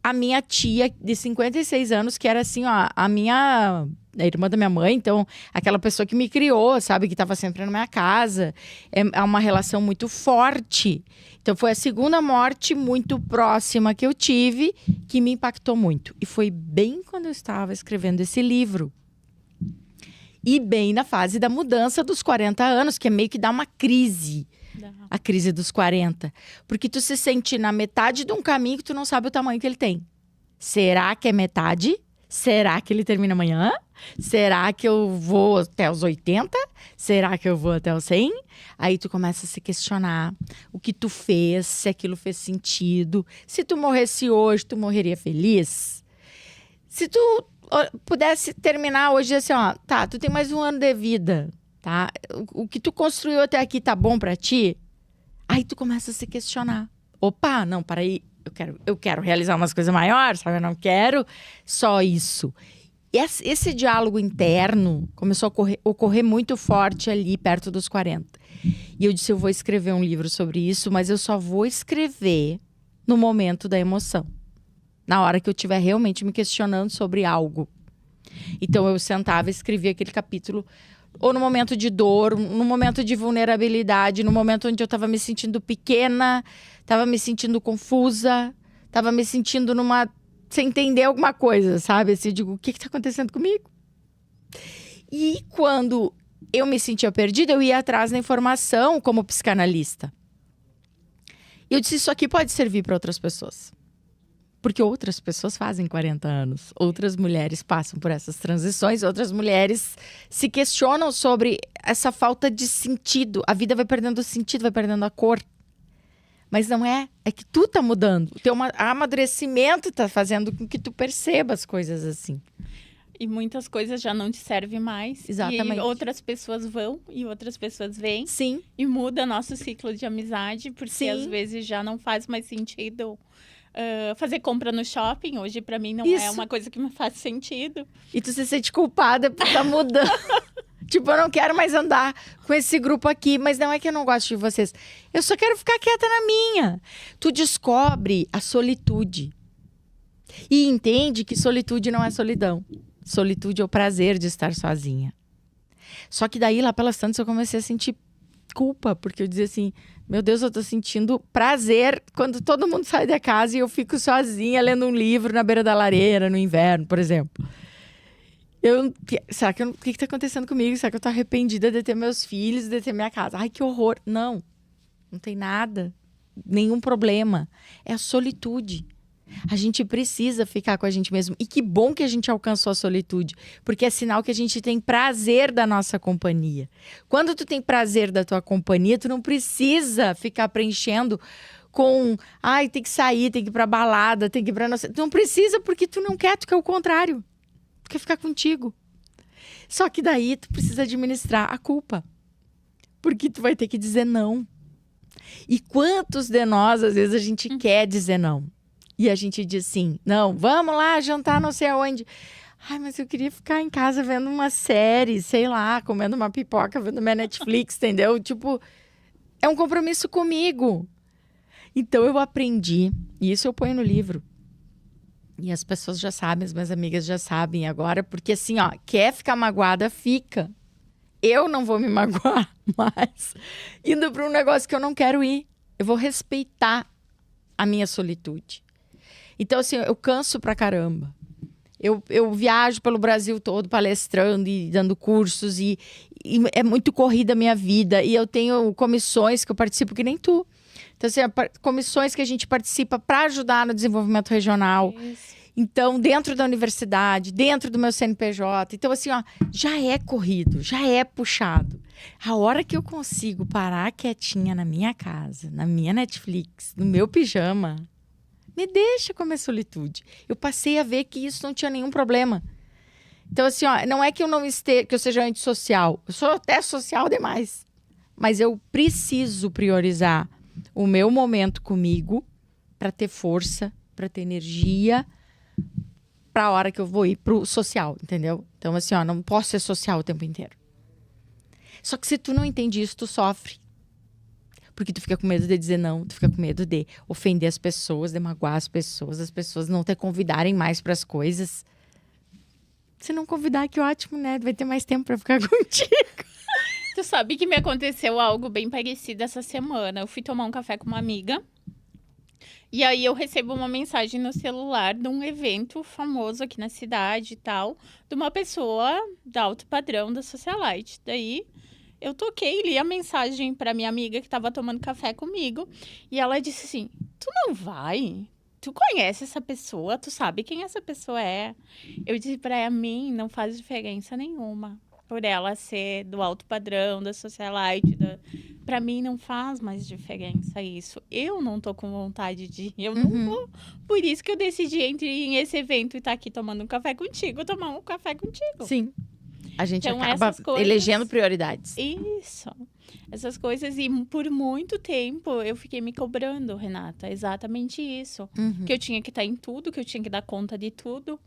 a minha tia de 56 anos, que era assim, ó, a irmã da minha mãe, então, aquela pessoa que me criou, sabe, que estava sempre na minha casa. É uma relação muito forte. Então, foi a segunda morte muito próxima que eu tive, que me impactou muito. E foi bem quando eu estava escrevendo esse livro. E bem na fase da mudança dos 40 anos, que é meio que dá uma crise. A crise dos 40. Porque tu se sente na metade de um caminho que tu não sabe o tamanho que ele tem. Será que é metade? Será que ele termina amanhã? Será que eu vou até os 80? Será que eu vou até os 100? Aí tu começa a se questionar o que tu fez, se aquilo fez sentido. Se tu morresse hoje, tu morreria feliz? Se tu pudesse terminar hoje assim, ó, tá, tu tem mais 1 ano de vida, tá? O que tu construiu até aqui tá bom pra ti? Aí tu começa a se questionar. Opa, não, peraí. Eu quero realizar umas coisas maiores, sabe? Eu não quero só isso. Esse diálogo interno começou a ocorrer muito forte ali, perto dos 40. E eu disse, eu vou escrever um livro sobre isso, mas eu só vou escrever no momento da emoção. Na hora que eu estiver realmente me questionando sobre algo. Então, eu sentava e escrevia aquele capítulo, ou no momento de dor, no momento de vulnerabilidade, no momento onde eu estava me sentindo pequena, estava me sentindo confusa, estava me sentindo sem entender alguma coisa, sabe? Assim, eu digo, o que está acontecendo comigo? E quando eu me sentia perdida, eu ia atrás da informação como psicanalista. E eu disse, isso aqui pode servir para outras pessoas. Porque outras pessoas fazem 40 anos. Outras mulheres passam por essas transições. Outras mulheres se questionam sobre essa falta de sentido. A vida vai perdendo sentido, vai perdendo a cor. Mas não é. É que tu tá mudando. O teu amadurecimento tá fazendo com que tu perceba as coisas assim. E muitas coisas já não te servem mais. Exatamente. E outras pessoas vão e outras pessoas vêm. Sim. E muda nosso ciclo de amizade. Porque Sim. às vezes já não faz mais sentido fazer compra no shopping. Hoje, pra mim, não Isso. é uma coisa que me faz sentido. E tu se sente culpada por estar mudando. Tipo, eu não quero mais andar com esse grupo aqui. Mas não é que eu não gosto de vocês. Eu só quero ficar quieta na minha. Tu descobre a solitude. E entende que solitude não é solidão. Solitude é o prazer de estar sozinha. Só que daí, lá pelas tantas, eu comecei a sentir culpa. Porque eu dizia assim, meu Deus, eu tô sentindo prazer quando todo mundo sai da casa e eu fico sozinha lendo um livro na beira da lareira, no inverno, por exemplo. Será que o que tá acontecendo comigo? Será que eu tô arrependida de ter meus filhos, de ter minha casa? Ai, que horror. Não tem nada. Nenhum problema. É a solitude. A gente precisa ficar com a gente mesmo. E que bom que a gente alcançou a solitude. Porque é sinal que a gente tem prazer da nossa companhia. Quando tu tem prazer da tua companhia, tu não precisa ficar preenchendo com... Ai, tem que sair, tem que ir pra balada, tem que ir pra... Tu não precisa porque tu não quer, tu quer o contrário. Tu quer ficar contigo. Só que daí tu precisa administrar a culpa. Porque tu vai ter que dizer não. E quantos de nós, às vezes, a gente quer dizer não? E a gente diz assim, não, vamos lá jantar não sei aonde. Ai, mas eu queria ficar em casa vendo uma série, sei lá, comendo uma pipoca, vendo minha Netflix, entendeu? Tipo, é um compromisso comigo. Então eu aprendi, e isso eu ponho no livro. E as pessoas já sabem, as minhas amigas já sabem agora, porque assim, ó, quer ficar magoada, fica. Eu não vou me magoar mais indo para um negócio que eu não quero ir. Eu vou respeitar a minha solitude. Então, assim, eu canso pra caramba. Eu viajo pelo Brasil todo palestrando e dando cursos e é muito corrida a minha vida. E eu tenho comissões que eu participo que nem tu. Então, assim, comissões que a gente participa para ajudar no desenvolvimento regional. Isso. Então, dentro da universidade, dentro do meu CNPJ. Então, assim, ó, já é corrido, já é puxado. A hora que eu consigo parar quietinha na minha casa, na minha Netflix, no meu pijama... Me deixa com a minha solitude. Eu passei a ver que isso não tinha nenhum problema. Então, assim, ó, não é que que eu seja antissocial. Eu sou até social demais. Mas eu preciso priorizar o meu momento comigo para ter força, para ter energia, para a hora que eu vou ir pro social, entendeu? Então, assim, ó, não posso ser social o tempo inteiro. Só que se tu não entende isso, tu sofre. Porque tu fica com medo de dizer não, tu fica com medo de ofender as pessoas, de magoar as pessoas não te convidarem mais para as coisas. Se não convidar, que ótimo, né? Vai ter mais tempo para ficar contigo. Tu sabe que me aconteceu algo bem parecido essa semana. Eu fui tomar um café com uma amiga. E aí eu recebo uma mensagem no celular de um evento famoso aqui na cidade e tal, de uma pessoa de alto padrão da socialite. Daí... eu toquei, li a mensagem para minha amiga que estava tomando café comigo. E ela disse assim, tu não vai? Tu conhece essa pessoa? Tu sabe quem essa pessoa é? Eu disse para mim, não faz diferença nenhuma. Por ela ser do alto padrão, da socialite. Para mim não faz mais diferença isso. Eu não tô com vontade de ir. Eu não vou. Por isso que eu decidi entre ir em esse evento e estar aqui tomando um café contigo, tomar um café contigo. Sim. A gente então, acaba coisas... elegendo prioridades. Isso. essas coisas. E por muito tempo eu fiquei me cobrando, Renata, exatamente isso. Que eu tinha que estar em tudo, que eu tinha que dar conta de tudo.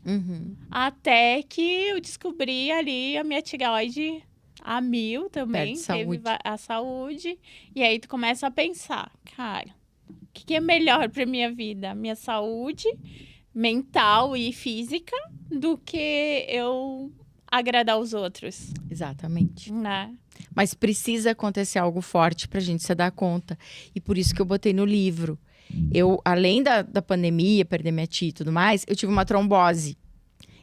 Até que eu descobri ali a minha tireoide a 1000 também. Perde saúde. Teve a saúde. E aí tu começa a pensar, cara, o que é melhor pra minha vida? Minha saúde mental e física do que eu agradar os outros, Exatamente. né? Mas precisa acontecer algo forte pra gente se dar conta. E por isso que eu botei no livro. Eu, além da pandemia, perder minha tia e tudo mais, eu tive uma trombose.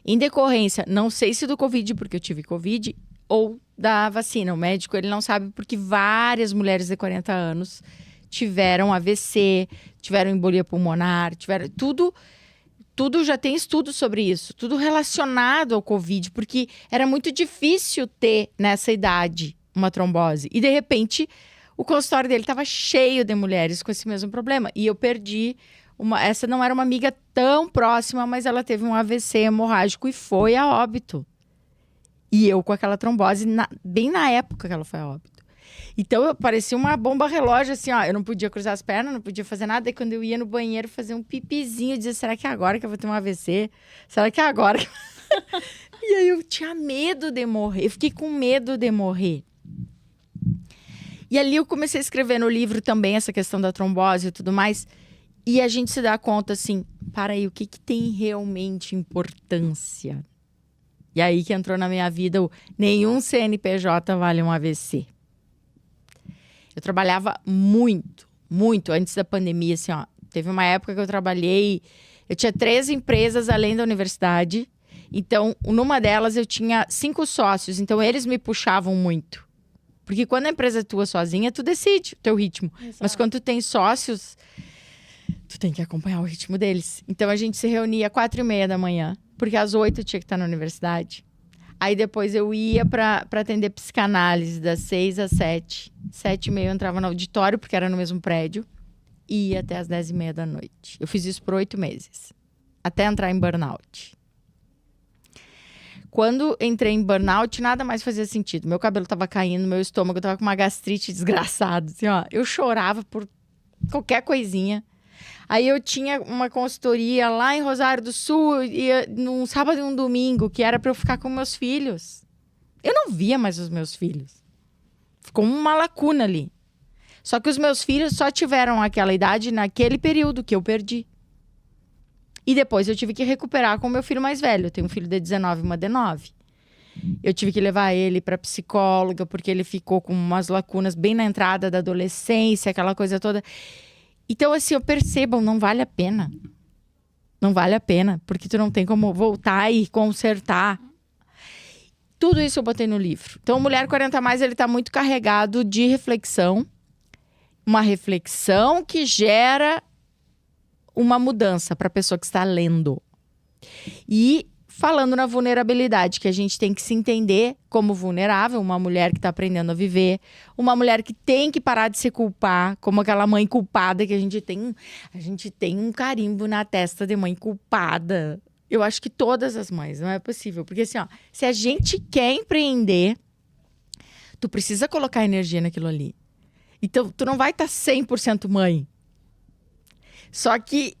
Em decorrência, não sei se do Covid, porque eu tive Covid, ou da vacina. O médico, ele não sabe, porque várias mulheres de 40 anos tiveram AVC, tiveram embolia pulmonar, tiveram tudo já tem estudo sobre isso, tudo relacionado ao Covid, porque era muito difícil ter, nessa idade, uma trombose. E, de repente, o consultório dele estava cheio de mulheres com esse mesmo problema. E eu perdi essa não era uma amiga tão próxima, mas ela teve um AVC hemorrágico e foi a óbito. E eu com aquela trombose, bem na época que ela foi a óbito. Então, eu parecia uma bomba relógio, assim, ó. Eu não podia cruzar as pernas, não podia fazer nada. E quando eu ia no banheiro fazer um pipizinho, eu dizia, será que é agora que eu vou ter um AVC? Será que é agora? E aí eu tinha medo de morrer. Eu fiquei com medo de morrer. E ali eu comecei a escrever no livro também essa questão da trombose e tudo mais. E a gente se dá conta, assim, para aí, o que tem realmente importância? E aí que entrou na minha vida o nenhum CNPJ vale um AVC. Eu trabalhava muito, muito antes da pandemia, assim, ó. Teve uma época que eu trabalhei... Eu tinha 3 empresas além da universidade. Então, numa delas eu tinha 5 sócios. Então, eles me puxavam muito. Porque quando a empresa é tua sozinha, tu decide o teu ritmo. Exato. Mas quando tu tem sócios, tu tem que acompanhar o ritmo deles. Então, a gente se reunia às 4h30 da manhã. Porque às 8 eu tinha que estar na universidade. Aí depois eu ia para atender psicanálise das 6 às 7. 7h30 eu entrava no auditório, porque era no mesmo prédio. E ia até às 10h30 da noite. Eu fiz isso por 8 meses. Até entrar em burnout. Quando entrei em burnout, nada mais fazia sentido. Meu cabelo tava caindo, meu estômago tava com uma gastrite desgraçada. Assim, ó, eu chorava por qualquer coisinha. Aí eu tinha uma consultoria lá em Rosário do Sul, num sábado e um domingo, que era para eu ficar com meus filhos. Eu não via mais os meus filhos. Ficou uma lacuna ali. Só que os meus filhos só tiveram aquela idade naquele período que eu perdi. E depois eu tive que recuperar com o meu filho mais velho. Eu tenho um filho de 19 e uma de 9. Eu tive que levar ele para psicóloga, porque ele ficou com umas lacunas bem na entrada da adolescência, aquela coisa toda. Então, assim, eu percebo, não vale a pena. Não vale a pena, porque tu não tem como voltar e consertar. Tudo isso eu botei no livro. Então, o Mulher 40+, ele tá muito carregado de reflexão. Uma reflexão que gera uma mudança para a pessoa que está lendo. E falando na vulnerabilidade, que a gente tem que se entender como vulnerável, uma mulher que está aprendendo a viver, uma mulher que tem que parar de se culpar, como aquela mãe culpada que a gente tem um carimbo na testa de mãe culpada. Eu acho que todas as mães, não é possível. Porque assim, ó, se a gente quer empreender, tu precisa colocar energia naquilo ali. Então, tu não vai estar 100% mãe. Só que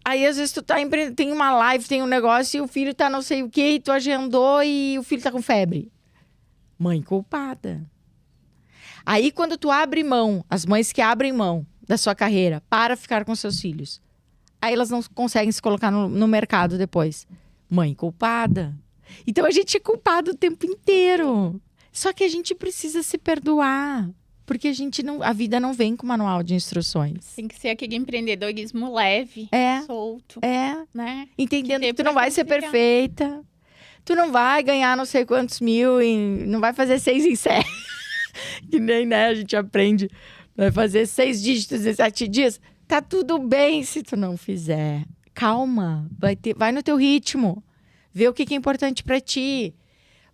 aí, às vezes, tu tem uma live, tem um negócio e o filho tá não sei o quê, e tu agendou e o filho tá com febre. Mãe culpada. Aí, quando tu abre mão, as mães que abrem mão da sua carreira para ficar com seus filhos, aí elas não conseguem se colocar no mercado depois. Mãe culpada. Então, a gente é culpado o tempo inteiro. Só que a gente precisa se perdoar. Porque a vida não vem com manual de instruções. Tem que ser aquele empreendedorismo leve, solto. Né? Entendendo que tu não vai ser perfeita. Tu não vai ganhar não sei quantos mil, não vai fazer 6 em 7. Que nem, né, a gente aprende. Vai fazer 6 dígitos em 7 dias. Tá tudo bem se tu não fizer. Calma, vai no teu ritmo. Vê o que é importante pra ti.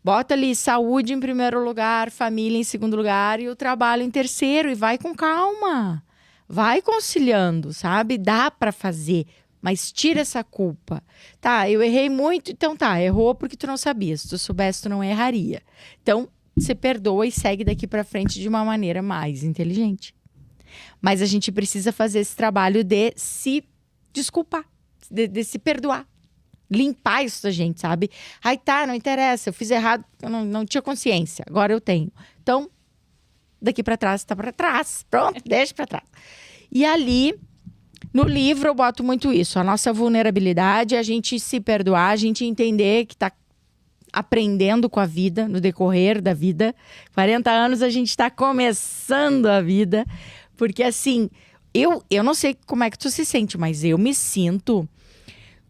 Bota ali saúde em primeiro lugar, família em segundo lugar e o trabalho em terceiro. E vai com calma. Vai conciliando, sabe? Dá pra fazer, mas tira essa culpa. Tá, eu errei muito, então tá, errou porque tu não sabia. Se tu soubesse, tu não erraria. Então, se perdoa e segue daqui pra frente de uma maneira mais inteligente. Mas a gente precisa fazer esse trabalho de se desculpar, de se perdoar. Limpar isso da gente, sabe? Ai, tá, não interessa, eu fiz errado, eu não tinha consciência, agora eu tenho. Então, daqui pra trás, tá pra trás. Pronto, deixa pra trás. E ali, no livro, eu boto muito isso. A nossa vulnerabilidade, a gente se perdoar, a gente entender que tá aprendendo com a vida, no decorrer da vida. 40 anos, a gente tá começando a vida. Porque, assim, eu não sei como é que tu se sente, mas eu me sinto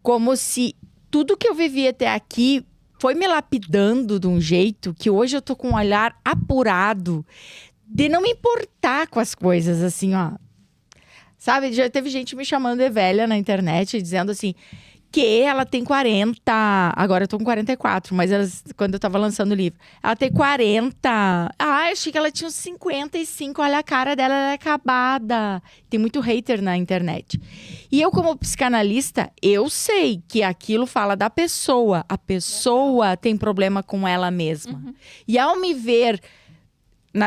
como se tudo que eu vivi até aqui foi me lapidando de um jeito que hoje eu tô com um olhar apurado de não me importar com as coisas, assim, ó. Sabe, já teve gente me chamando de velha na internet, dizendo assim, que ela tem 40, agora eu tô com 44, mas quando eu tava lançando o livro, ela tem 40, achei que ela tinha uns 55, olha a cara dela, ela é acabada. Tem muito hater na internet. E eu, como psicanalista, eu sei que aquilo fala da pessoa, a pessoa tem problema com ela mesma. E ao me ver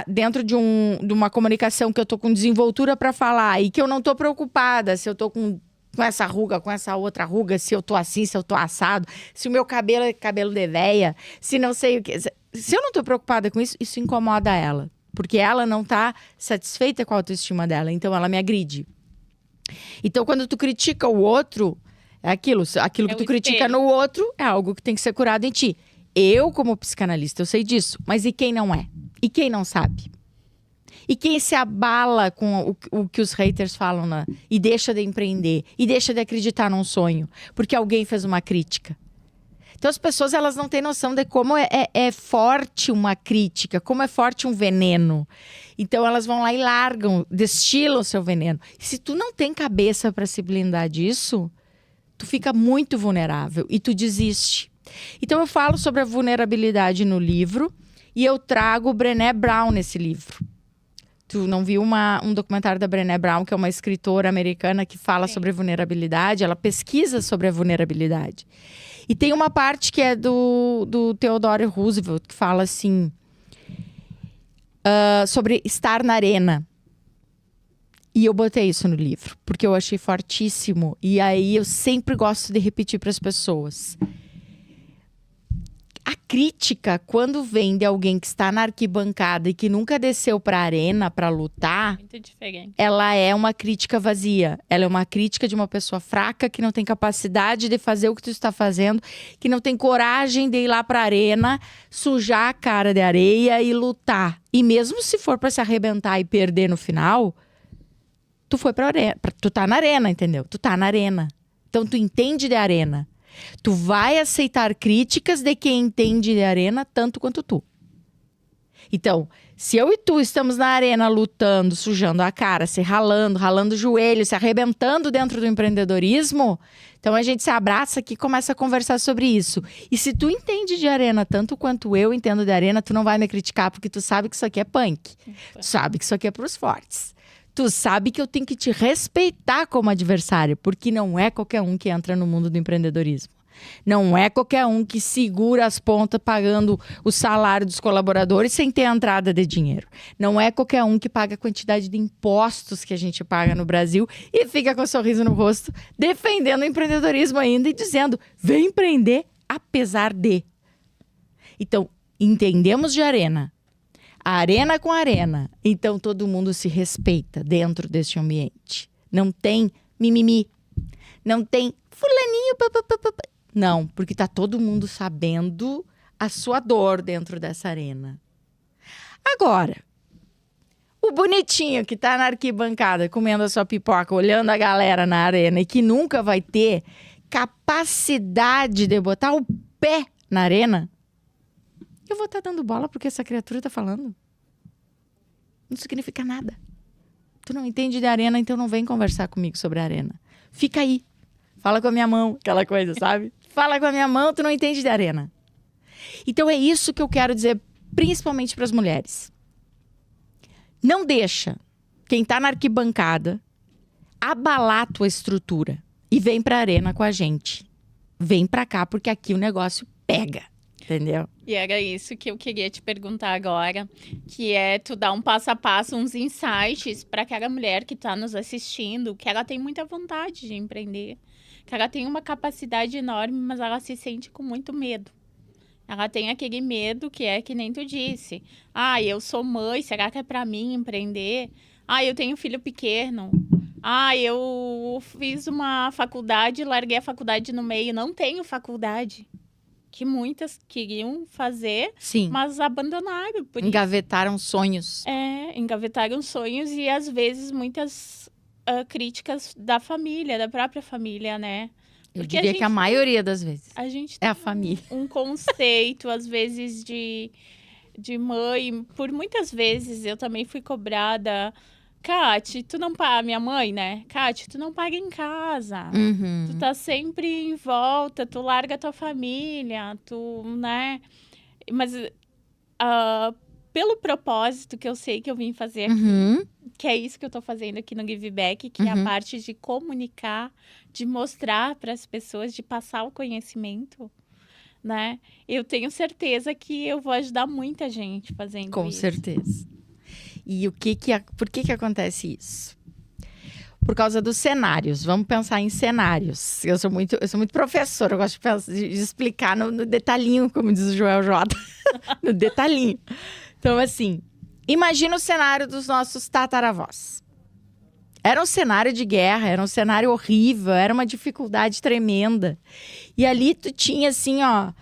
dentro de uma comunicação que eu tô com desenvoltura para falar e que eu não tô preocupada se eu tô com essa ruga, com essa outra ruga, se eu tô assim, se eu tô assado, se o meu cabelo é cabelo de véia, se não sei o que. Se eu não tô preocupada com isso, isso incomoda ela. Porque ela não tá satisfeita com a autoestima dela, então ela me agride. Então, quando tu critica o outro, é aquilo que tu critica no outro é algo que tem que ser curado em ti. Eu, como psicanalista, eu sei disso, mas e quem não é? E quem não sabe? E quem se abala com o que os haters falam e deixa de empreender, e deixa de acreditar num sonho, porque alguém fez uma crítica. Então as pessoas, elas não têm noção de como é forte uma crítica, como é forte um veneno. Então elas vão lá e largam, destilam o seu veneno. E se tu não tem cabeça para se blindar disso, tu fica muito vulnerável e tu desiste. Então eu falo sobre a vulnerabilidade no livro e eu trago Brené Brown nesse livro. Tu não viu um documentário da Brené Brown, que é uma escritora americana que fala sobre vulnerabilidade, ela pesquisa sobre a vulnerabilidade. E tem uma parte que é do Theodore Roosevelt, que fala assim, sobre estar na arena. E eu botei isso no livro, porque eu achei fortíssimo. E aí eu sempre gosto de repetir para as pessoas. A crítica, quando vem de alguém que está na arquibancada e que nunca desceu para a arena para lutar, muito diferente. Ela é uma crítica vazia. Ela é uma crítica de uma pessoa fraca que não tem capacidade de fazer o que tu está fazendo, que não tem coragem de ir lá para a arena, sujar a cara de areia e lutar. E mesmo se for para se arrebentar e perder no final, tu foi para arena, tu tá na arena, entendeu? Tu tá na arena. Então tu entende de arena. Tu vai aceitar críticas de quem entende de arena tanto quanto tu. Então, se eu e tu estamos na arena lutando, sujando a cara, se ralando o joelho, se arrebentando dentro do empreendedorismo, então a gente se abraça aqui e começa a conversar sobre isso. E se tu entende de arena tanto quanto eu entendo de arena, tu não vai me criticar porque tu sabe que isso aqui é punk. Tu sabe que isso aqui é pros fortes. Tu sabe que eu tenho que te respeitar como adversária, porque não é qualquer um que entra no mundo do empreendedorismo. Não é qualquer um que segura as pontas pagando o salário dos colaboradores sem ter entrada de dinheiro. Não é qualquer um que paga a quantidade de impostos que a gente paga no Brasil e fica com um sorriso no rosto, defendendo o empreendedorismo ainda e dizendo, vem empreender apesar de. Então, entendemos de arena. A arena com arena. Então, todo mundo se respeita dentro desse ambiente. Não tem mimimi. Não tem fulaninho. Não, porque tá todo mundo sabendo a sua dor dentro dessa arena. Agora, o bonitinho que tá na arquibancada comendo a sua pipoca, olhando a galera na arena e que nunca vai ter capacidade de botar o pé na arena, eu vou estar dando bola porque essa criatura tá falando. Não significa nada. Tu não entende de arena, então não vem conversar comigo sobre a arena. Fica aí. Fala com a minha mão, aquela coisa, sabe? Fala com a minha mão, tu não entende de arena. Então é isso que eu quero dizer, principalmente para as mulheres. Não deixa quem tá na arquibancada abalar a tua estrutura. E vem pra arena com a gente. Vem pra cá, porque aqui o negócio pega. Entendeu? E era isso que eu queria te perguntar agora, que é tu dar um passo a passo, uns insights para aquela mulher que está nos assistindo, que ela tem muita vontade de empreender, que ela tem uma capacidade enorme, mas ela se sente com muito medo. Ela tem aquele medo que é que nem tu disse. Ah, eu sou mãe, será que é para mim empreender? Ah, eu tenho filho pequeno. Ah, eu fiz uma faculdade, larguei a faculdade no meio, não tenho faculdade. Que muitas queriam fazer, Sim. mas abandonaram. Engavetaram sonhos. Engavetaram sonhos e às vezes muitas críticas da família, da própria família, né? Eu diria que a maioria das vezes a gente é a família. Um conceito, às vezes, de mãe. Por muitas vezes eu também fui cobrada. Kati, tu não paga, minha mãe, né? Kati, tu não paga em casa. Uhum. Tu tá sempre em volta, tu larga a tua família, né? Mas pelo propósito que eu sei que eu vim fazer aqui, Uhum. que é isso que eu tô fazendo aqui no Give Back, que é a parte de comunicar, de mostrar para as pessoas, de passar o conhecimento, né? Eu tenho certeza que eu vou ajudar muita gente fazendo isso. Com certeza. E por que acontece isso? Por causa dos cenários. Vamos pensar em cenários. Eu sou muito professora, eu gosto de explicar no detalhinho, como diz o Joel J. No detalhinho. Então, assim, imagina o cenário dos nossos tataravós. Era um cenário de guerra, era um cenário horrível, era uma dificuldade tremenda. E ali tu tinha, assim, ó,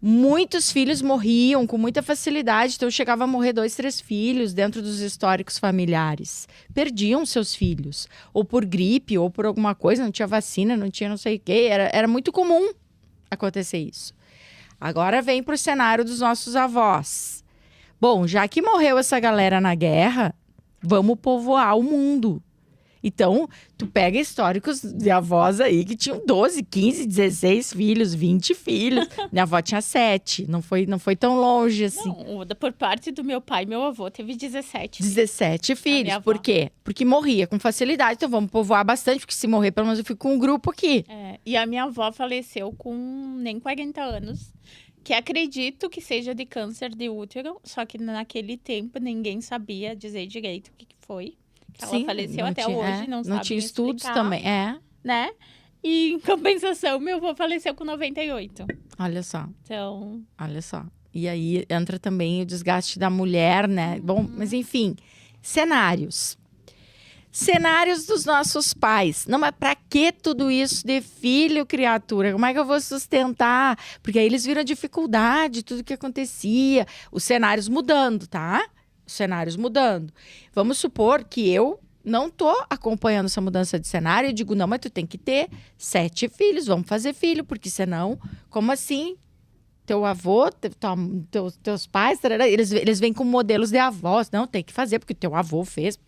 muitos filhos morriam com muita facilidade. Então, chegava a morrer 2, 3 filhos dentro dos históricos familiares. Perdiam seus filhos. Ou por gripe, ou por alguma coisa. Não tinha vacina, não tinha não sei o quê. Era muito comum acontecer isso. Agora vem para o cenário dos nossos avós. Bom, já que morreu essa galera na guerra, vamos povoar o mundo. Então, tu pega históricos de avós aí que tinham 12, 15, 16 filhos, 20 filhos. Minha avó tinha 7, não foi tão longe assim. Não, por parte do meu pai, meu avô teve 17 filhos. 17 filhos, por quê? Porque morria com facilidade, então vamos povoar bastante, porque se morrer, pelo menos eu fico com um grupo aqui. E a minha avó faleceu com nem 40 anos, que acredito que seja de câncer de útero, só que naquele tempo ninguém sabia dizer direito o que foi. Ela faleceu até hoje, não sabe tinha estudos explicar, também, né? E, em compensação, meu avô faleceu com 98. Olha só. Então... Olha só. E aí entra também o desgaste da mulher, né? Bom, mas enfim, cenários. Cenários dos nossos pais. Não, mas pra que tudo isso de filho, criatura? Como é que eu vou sustentar? Porque aí eles viram dificuldade, tudo que acontecia. Os cenários mudando, tá? Os cenários mudando. Vamos supor que eu não tô acompanhando essa mudança de cenário e digo, não, mas tu tem que ter 7 filhos, vamos fazer filho, porque senão, como assim? Teu avô, teus pais, eles vêm com modelos de avós. Não, tem que fazer, porque teu avô fez.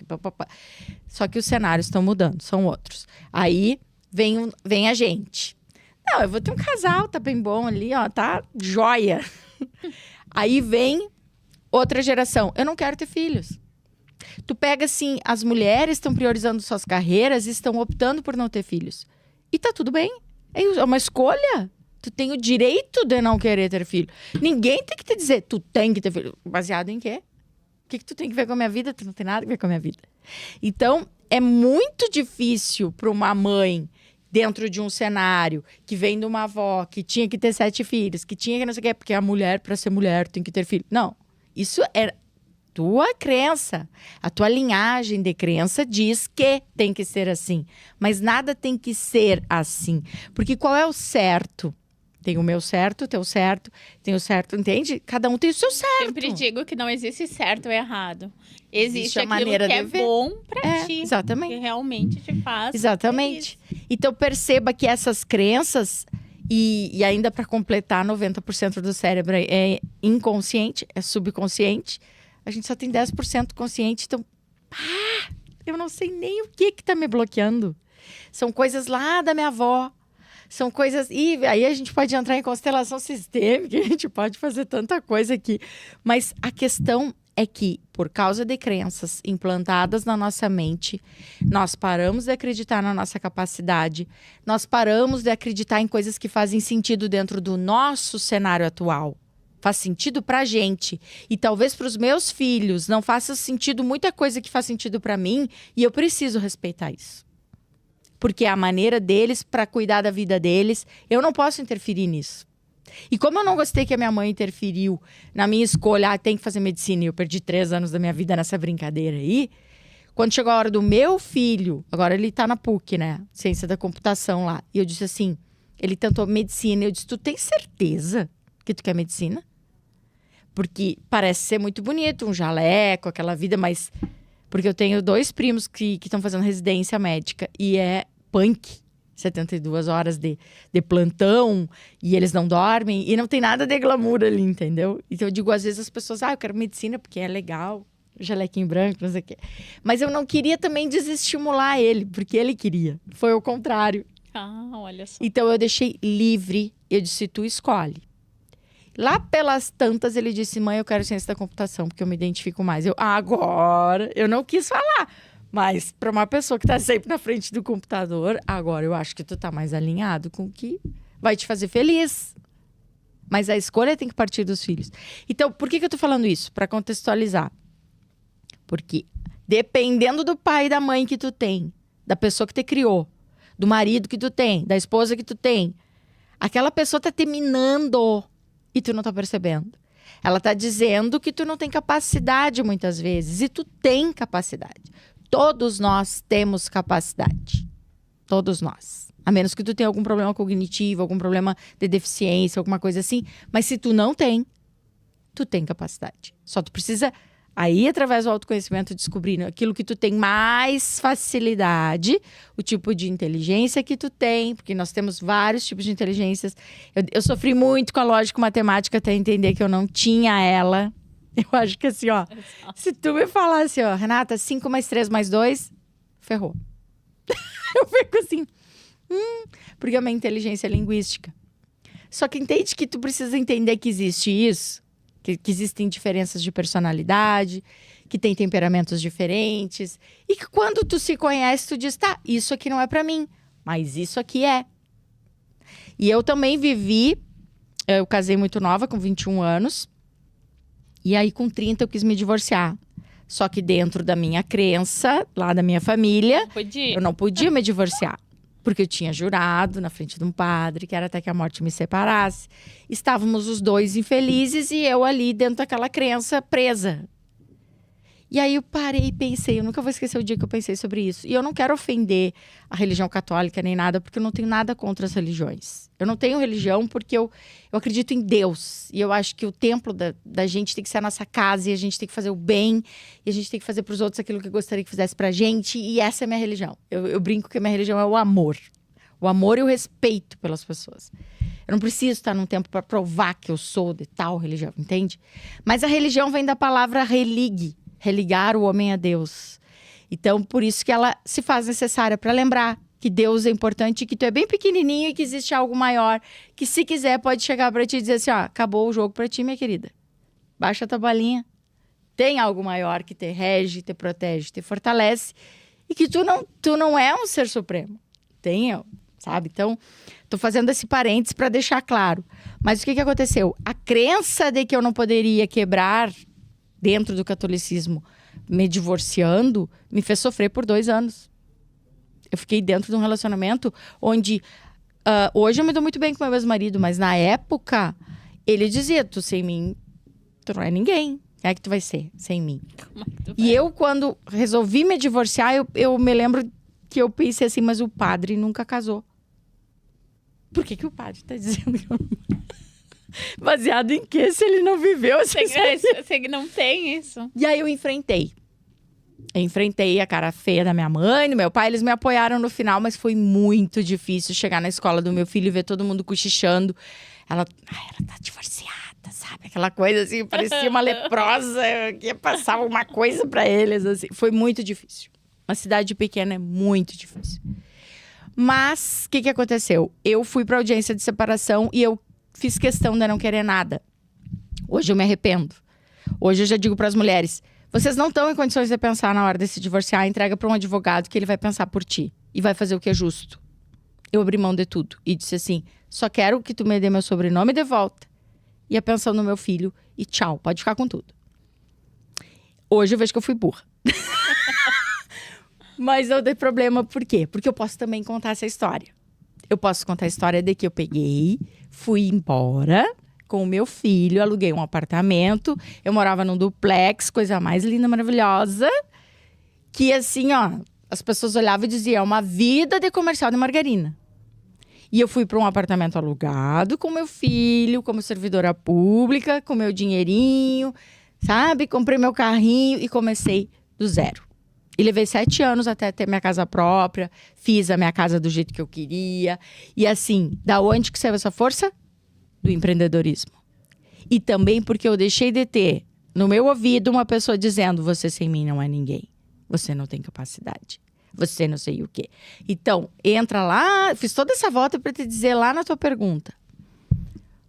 Só que os cenários estão mudando, são outros. Aí vem a gente. Não, eu vou ter um casal, tá bem bom ali, ó, tá joia. Aí vem outra geração. Eu não quero ter filhos. Tu pega assim, as mulheres estão priorizando suas carreiras e estão optando por não ter filhos. E tá tudo bem. É uma escolha. Tu tem o direito de não querer ter filho. Ninguém tem que te dizer, tu tem que ter filho. Baseado em quê? O que tu tem que ver com a minha vida? Tu não tem nada a ver com a minha vida. Então, é muito difícil para uma mãe, dentro de um cenário, que vem de uma avó, que tinha que ter 7 filhos, que tinha que não sei o quê, porque a mulher, para ser mulher, tem que ter filho. Não. Isso é tua crença. A tua linhagem de crença diz que tem que ser assim. Mas nada tem que ser assim. Porque qual é o certo? Tem o meu certo, o teu certo, tem o certo, entende? Cada um tem o seu certo. Sempre digo que não existe certo ou errado. Existe a aquilo maneira que é de ver. bom pra ti. Exatamente. Que realmente te faz. Exatamente. Então perceba que essas crenças, e ainda para completar, 90% do cérebro é inconsciente, é subconsciente. A gente só tem 10% consciente, então eu não sei nem o que tá me bloqueando. São coisas lá da minha avó. São coisas... E aí a gente pode entrar em constelação sistêmica, a gente pode fazer tanta coisa aqui. Mas a questão é que, por causa de crenças implantadas na nossa mente, nós paramos de acreditar na nossa capacidade, nós paramos de acreditar em coisas que fazem sentido dentro do nosso cenário atual. Faz sentido pra gente. E talvez pros meus filhos não faça sentido muita coisa que faz sentido pra mim. E eu preciso respeitar isso. Porque é a maneira deles pra cuidar da vida deles. Eu não posso interferir nisso. E como eu não gostei que a minha mãe interferiu na minha escolha, tem que fazer medicina, e eu perdi 3 anos da minha vida nessa brincadeira aí. Quando chegou a hora do meu filho, agora ele tá na PUC, né? Ciência da computação lá. E eu disse assim, ele tentou medicina. Eu disse, tu tem certeza que tu quer medicina? Porque parece ser muito bonito, um jaleco, aquela vida, mas... Porque eu tenho 2 primos que estão fazendo residência médica. E é punk, 72 horas de plantão. E eles não dormem. E não tem nada de glamour ali, entendeu? Então eu digo, às vezes as pessoas... eu quero medicina porque é legal. Jalequinho branco, não sei o quê. Mas eu não queria também desestimular ele. Porque ele queria. Foi o contrário. Olha só. Então eu deixei livre. Eu disse, tu escolhe. Lá pelas tantas, ele disse, mãe, eu quero ciência da computação, porque eu me identifico mais. Agora, eu não quis falar. Mas para uma pessoa que tá sempre na frente do computador, agora eu acho que tu tá mais alinhado com o que vai te fazer feliz. Mas a escolha tem que partir dos filhos. Então, por que eu tô falando isso? Para contextualizar. Porque dependendo do pai e da mãe que tu tem, da pessoa que te criou, do marido que tu tem, da esposa que tu tem, aquela pessoa tá terminando... E tu não tá percebendo. Ela tá dizendo que tu não tem capacidade muitas vezes. E tu tem capacidade. Todos nós temos capacidade. Todos nós. A menos que tu tenha algum problema cognitivo, algum problema de deficiência, alguma coisa assim. Mas se tu não tem, tu tem capacidade. Só tu precisa, aí através do autoconhecimento, descobrir aquilo que tu tem mais facilidade, o tipo de inteligência que tu tem, porque nós temos vários tipos de inteligências. Eu sofri muito com a lógica matemática até entender que eu não tinha ela. Eu acho que assim, ó, se tu me falasse, ó, Renata, 5 mais 3 mais 2, ferrou. Eu fico assim, porque a minha inteligência é linguística. Só que entende que tu precisa entender que existe isso, que existem diferenças de personalidade, que tem temperamentos diferentes. E que quando tu se conhece, tu diz, tá, isso aqui não é pra mim, mas isso aqui é. E eu também vivi, eu casei muito nova, com 21 anos. E aí com 30 eu quis me divorciar. Só que dentro da minha crença, lá da minha família, eu não podia me divorciar. Porque eu tinha jurado na frente de um padre, que era até que a morte me separasse. Estávamos os 2 infelizes e eu ali dentro daquela crença presa. E aí eu parei e pensei, eu nunca vou esquecer o dia que eu pensei sobre isso. E eu não quero ofender a religião católica nem nada, porque eu não tenho nada contra as religiões. Eu não tenho religião porque eu acredito em Deus. E eu acho que o templo da gente tem que ser a nossa casa, e a gente tem que fazer o bem, e a gente tem que fazer para os outros aquilo que eu gostaria que fizesse pra gente. E essa é a minha religião. Eu brinco que a minha religião é o amor. O amor e o respeito pelas pessoas. Eu não preciso estar num tempo para provar que eu sou de tal religião, entende? Mas a religião vem da palavra religue. Religar o homem a Deus. Então, por isso que ela se faz necessária para lembrar que Deus é importante, que tu é bem pequenininho e que existe algo maior, que se quiser pode chegar para ti e dizer assim, ó, acabou o jogo para ti, minha querida. Baixa a tua balinha. Tem algo maior que te rege, te protege, te fortalece e que tu não é um ser supremo. Tem eu, sabe? Então, tô fazendo esse parênteses para deixar claro. Mas o que aconteceu? A crença de que eu não poderia quebrar dentro do catolicismo, me divorciando, me fez sofrer por 2 anos. Eu fiquei dentro de um relacionamento onde... hoje eu me dou muito bem com meu ex-marido, mas na época, ele dizia, tu sem mim, tu não é ninguém. Quem é que tu vai ser sem mim? E eu, quando resolvi me divorciar, eu me lembro que eu pensei assim, mas o padre nunca casou. Por que o padre está dizendo que eu não... Baseado em quê? Se ele não viveu essa experiência. Você que não tem isso. E aí eu enfrentei. Eu enfrentei a cara feia da minha mãe, do meu pai. Eles me apoiaram no final, mas foi muito difícil chegar na escola do meu filho e ver todo mundo cochichando. Ela tá divorciada, sabe? Aquela coisa assim, parecia uma leprosa que ia passar alguma coisa pra eles, assim. Foi muito difícil. Uma cidade pequena é muito difícil. Mas, o que aconteceu? Eu fui pra audiência de separação e eu fiz questão de não querer nada. Hoje eu me arrependo. Hoje eu já digo para as mulheres, vocês não estão em condições de pensar na hora de se divorciar, entrega para um advogado que ele vai pensar por ti. E vai fazer o que é justo. Eu abri mão de tudo. E disse assim, só quero que tu me dê meu sobrenome de volta. ia pensando no meu filho e tchau, pode ficar com tudo. Hoje eu vejo que eu fui burra. Mas eu dei problema, por quê? Porque eu posso também contar essa história. Eu posso contar a história de que eu peguei, fui embora com o meu filho, aluguei um apartamento, eu morava num duplex, coisa mais linda, maravilhosa, que assim, ó, as pessoas olhavam e diziam, é uma vida de comercial de margarina. E eu fui para um apartamento alugado com meu filho, como servidora pública, com meu dinheirinho, sabe? Comprei meu carrinho e comecei do zero. E levei 7 anos até ter minha casa própria, fiz a minha casa do jeito que eu queria. E assim, da onde que saiu essa força? Do empreendedorismo. E também porque eu deixei de ter no meu ouvido uma pessoa dizendo, você sem mim não é ninguém. Você não tem capacidade. Você não sei o quê. Então, entra lá, fiz toda essa volta para te dizer lá na tua pergunta.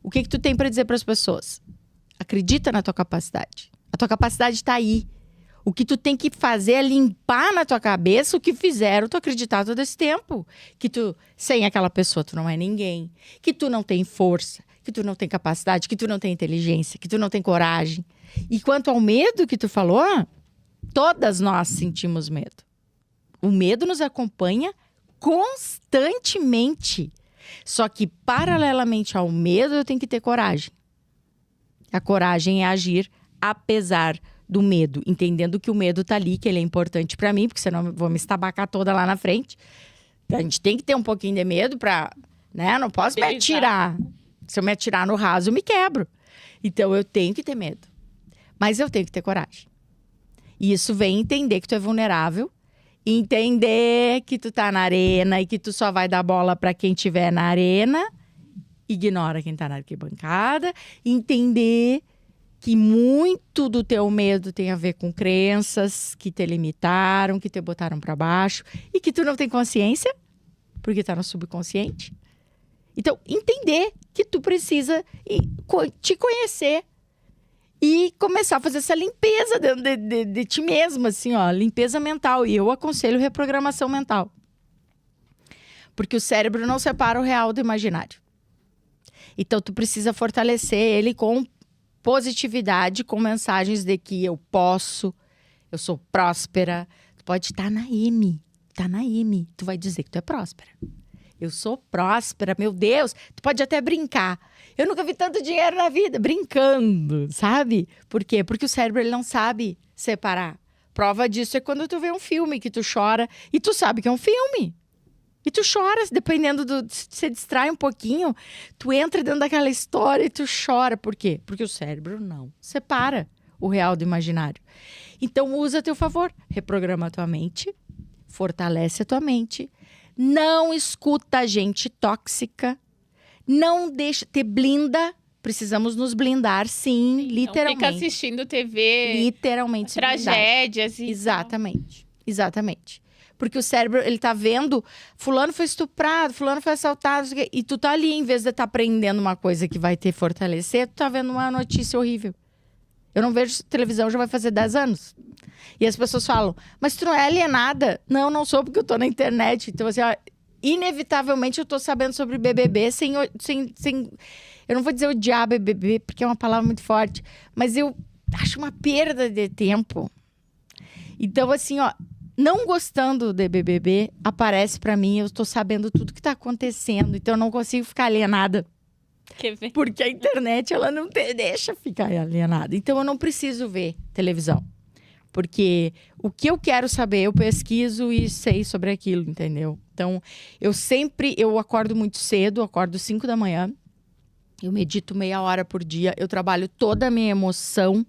O que tu tem para dizer para as pessoas? Acredita na tua capacidade. A tua capacidade está aí. O que tu tem que fazer é limpar na tua cabeça o que fizeram tu acreditar todo esse tempo. Que tu, sem aquela pessoa, tu não é ninguém. Que tu não tem força, que tu não tem capacidade, que tu não tem inteligência, que tu não tem coragem. E quanto ao medo que tu falou, todas nós sentimos medo. O medo nos acompanha constantemente. Só que, paralelamente ao medo, eu tenho que ter coragem. A coragem é agir apesar do medo, entendendo que o medo tá ali, que ele é importante para mim, porque senão eu vou me estabacar toda lá na frente. A gente tem que ter um pouquinho de medo pra, né? Não posso me atirar. Se eu me atirar no raso, eu me quebro. Então, eu tenho que ter medo. Mas eu tenho que ter coragem. E isso vem entender que tu é vulnerável, entender que tu tá na arena e que tu só vai dar bola pra quem tiver na arena, ignora quem tá na arquibancada, entender que muito do teu medo tem a ver com crenças que te limitaram, que te botaram para baixo e que tu não tem consciência, porque tá no subconsciente. Então, entender que tu precisa te conhecer e começar a fazer essa limpeza de ti mesmo, assim, ó, limpeza mental. E eu aconselho reprogramação mental. Porque o cérebro não separa o real do imaginário. Então, tu precisa fortalecer ele com positividade, com mensagens de que eu posso, eu sou próspera. Tu pode estar na M, tu vai dizer que tu é próspera. Eu sou próspera, meu Deus. Tu pode até brincar. Eu nunca vi tanto dinheiro na vida, brincando, sabe? Por quê? Porque o cérebro ele não sabe separar. Prova disso é quando tu vê um filme que tu chora e tu sabe que é um filme. E tu choras, dependendo do... Você distrai um pouquinho, tu entra dentro daquela história e tu chora. Por quê? Porque o cérebro não separa o real do imaginário. Então, usa a teu favor. Reprograma a tua mente, fortalece a tua mente. Não escuta gente tóxica. Não deixa... Te blinda. Precisamos nos blindar, sim, literalmente. Não fica assistindo TV... Literalmente. Tragédias. E exatamente. Exatamente. Porque o cérebro, ele tá vendo, fulano foi estuprado, fulano foi assaltado, e tu tá ali, em vez de estar aprendendo uma coisa que vai te fortalecer, tu tá vendo uma notícia horrível. Eu não vejo televisão, já vai fazer 10 anos. E as pessoas falam, mas tu não é alienada? Não, não sou, porque eu tô na internet. Então, assim, ó, inevitavelmente eu tô sabendo sobre BBB sem... Eu não vou dizer odiar BBB, porque é uma palavra muito forte, mas eu acho uma perda de tempo. Então, assim, ó... Não gostando de BBB, aparece pra mim, eu tô sabendo tudo que tá acontecendo, então eu não consigo ficar alienada. Porque a internet, ela não te deixa ficar alienada. Então eu não preciso ver televisão. Porque o que eu quero saber, eu pesquiso e sei sobre aquilo, entendeu? Então, eu acordo muito cedo, acordo 5 da manhã, eu medito meia hora por dia, eu trabalho toda a minha emoção,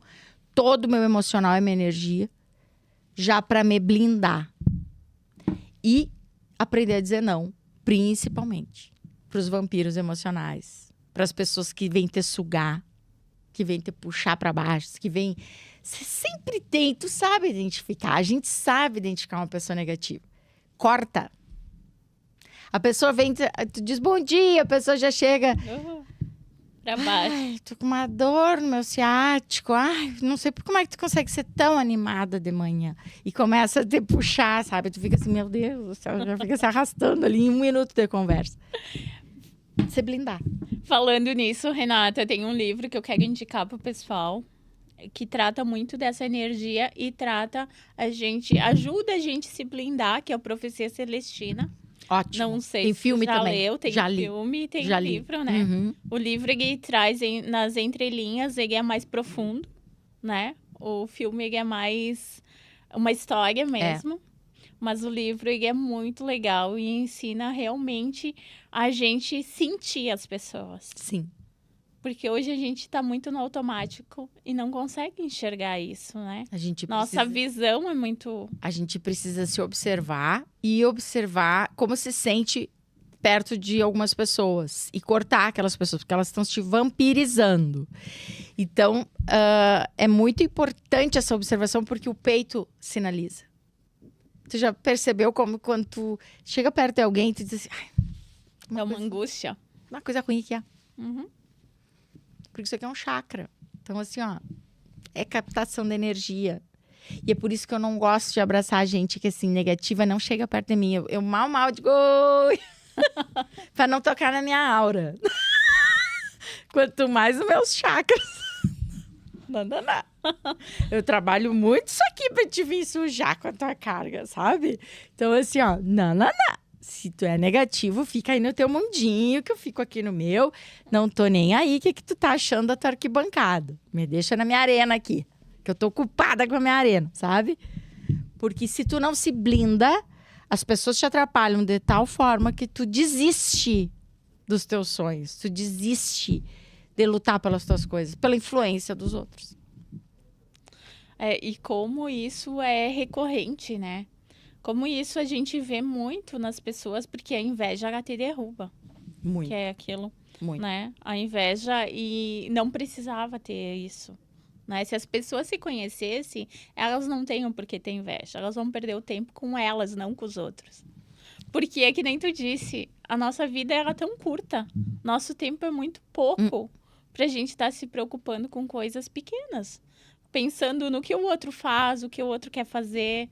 todo o meu emocional e minha energia, já para me blindar. E aprender a dizer não, principalmente para os vampiros emocionais, para as pessoas que vêm te sugar, que vêm te puxar para baixo, que vêm... Você sempre tem, tu sabe identificar, a gente sabe identificar uma pessoa negativa. Corta. A pessoa vem, tu diz bom dia, a pessoa já chega... Pra baixo. Ai, tô com uma dor no meu ciático. Ai, não sei como é que tu consegue ser tão animada de manhã. E começa a te puxar, sabe? Tu fica assim, meu Deus do céu, já fica se arrastando ali em 1 minuto de conversa. Se blindar. Falando nisso, Renata, tem um livro que eu quero indicar pro pessoal que trata muito dessa energia e ajuda a gente a se blindar, que é o Profecia Celestina. Ótimo. Não sei Tem se filme tu já também. leu, tem Já li. filme e tem Já um li. livro, né? Uhum. O livro ele traz nas entrelinhas, ele é mais profundo, né? O filme ele é mais uma história mesmo. Mas o livro ele é muito legal e ensina realmente a gente sentir as pessoas. Sim. Porque hoje a gente tá muito no automático e não consegue enxergar isso, né? A gente Nossa precisa... visão é muito... A gente precisa se observar e observar como se sente perto de algumas pessoas. E cortar aquelas pessoas, porque elas estão te vampirizando. Então, é muito importante essa observação, porque o peito sinaliza. Tu já percebeu como quando tu chega perto de alguém, tu diz assim... Ai, É uma angústia. uma coisa ruim que é. Uhum. Porque isso aqui é um chakra. Então, assim, ó, é captação de energia. E é por isso que eu não gosto de abraçar a gente que, assim, negativa, não chega perto de mim. Eu mal digo, oi! Pra não tocar na minha aura. Quanto mais os meus chakras. Não. Eu trabalho muito isso aqui pra te vir sujar com a tua carga, sabe? Então, assim, ó, não. Se tu é negativo, fica aí no teu mundinho, que eu fico aqui no meu. Não tô nem aí, o que tu tá achando da tua arquibancada? Me deixa na minha arena aqui, que eu tô ocupada com a minha arena, sabe? Porque se tu não se blinda, as pessoas te atrapalham de tal forma que tu desiste dos teus sonhos. Tu desiste de lutar pelas tuas coisas, pela influência dos outros. E como isso é recorrente, né? Como isso a gente vê muito nas pessoas, porque a inveja, ela te derruba. Muito. Que é aquilo, Muito. né? A inveja, e não precisava ter isso. Né? Se as pessoas se conhecessem, elas não têm por que ter inveja. Elas vão perder o tempo com elas, não com os outros. Porque é que nem tu disse, a nossa vida ela é tão curta. Nosso tempo é muito pouco pra gente estar se preocupando com coisas pequenas. Pensando no que o outro faz, o que o outro quer fazer,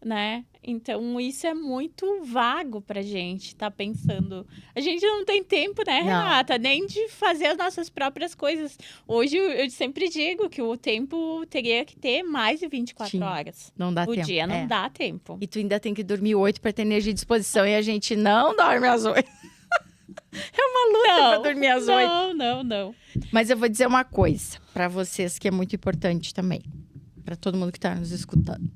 né? Então, isso é muito vago pra gente tá pensando. A gente não tem tempo, né, Renata? Nem de fazer as nossas próprias coisas. Hoje, eu sempre digo que o tempo teria que ter mais de 24 horas. Não dá tempo. O dia não dá tempo. E tu ainda tem que dormir 8 pra ter energia e disposição. E a gente não dorme às 8. É uma luta pra dormir às 8. Não. Mas eu vou dizer uma coisa pra vocês que é muito importante também. Pra todo mundo que tá nos escutando.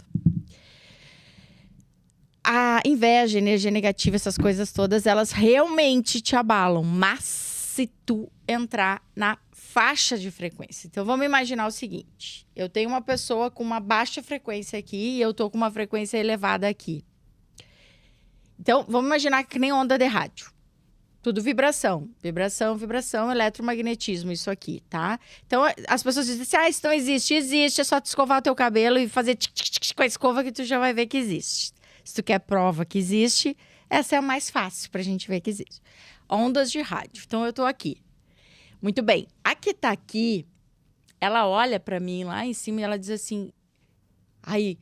A inveja, energia negativa, essas coisas todas, elas realmente te abalam. Mas se tu entrar na faixa de frequência. Então, vamos imaginar o seguinte. Eu tenho uma pessoa com uma baixa frequência aqui e eu tô com uma frequência elevada aqui. Então, vamos imaginar que nem onda de rádio. Tudo vibração, eletromagnetismo, isso aqui, tá? Então, as pessoas dizem assim, isso não existe. Existe, é só tu escovar o teu cabelo e fazer tic-tic-tic com a escova que tu já vai ver que existe. Se tu quer prova que existe, essa é a mais fácil pra gente ver que existe. Ondas de rádio. Então, eu tô aqui. Muito bem. A que tá aqui, ela olha pra mim lá em cima e ela diz assim... Aí,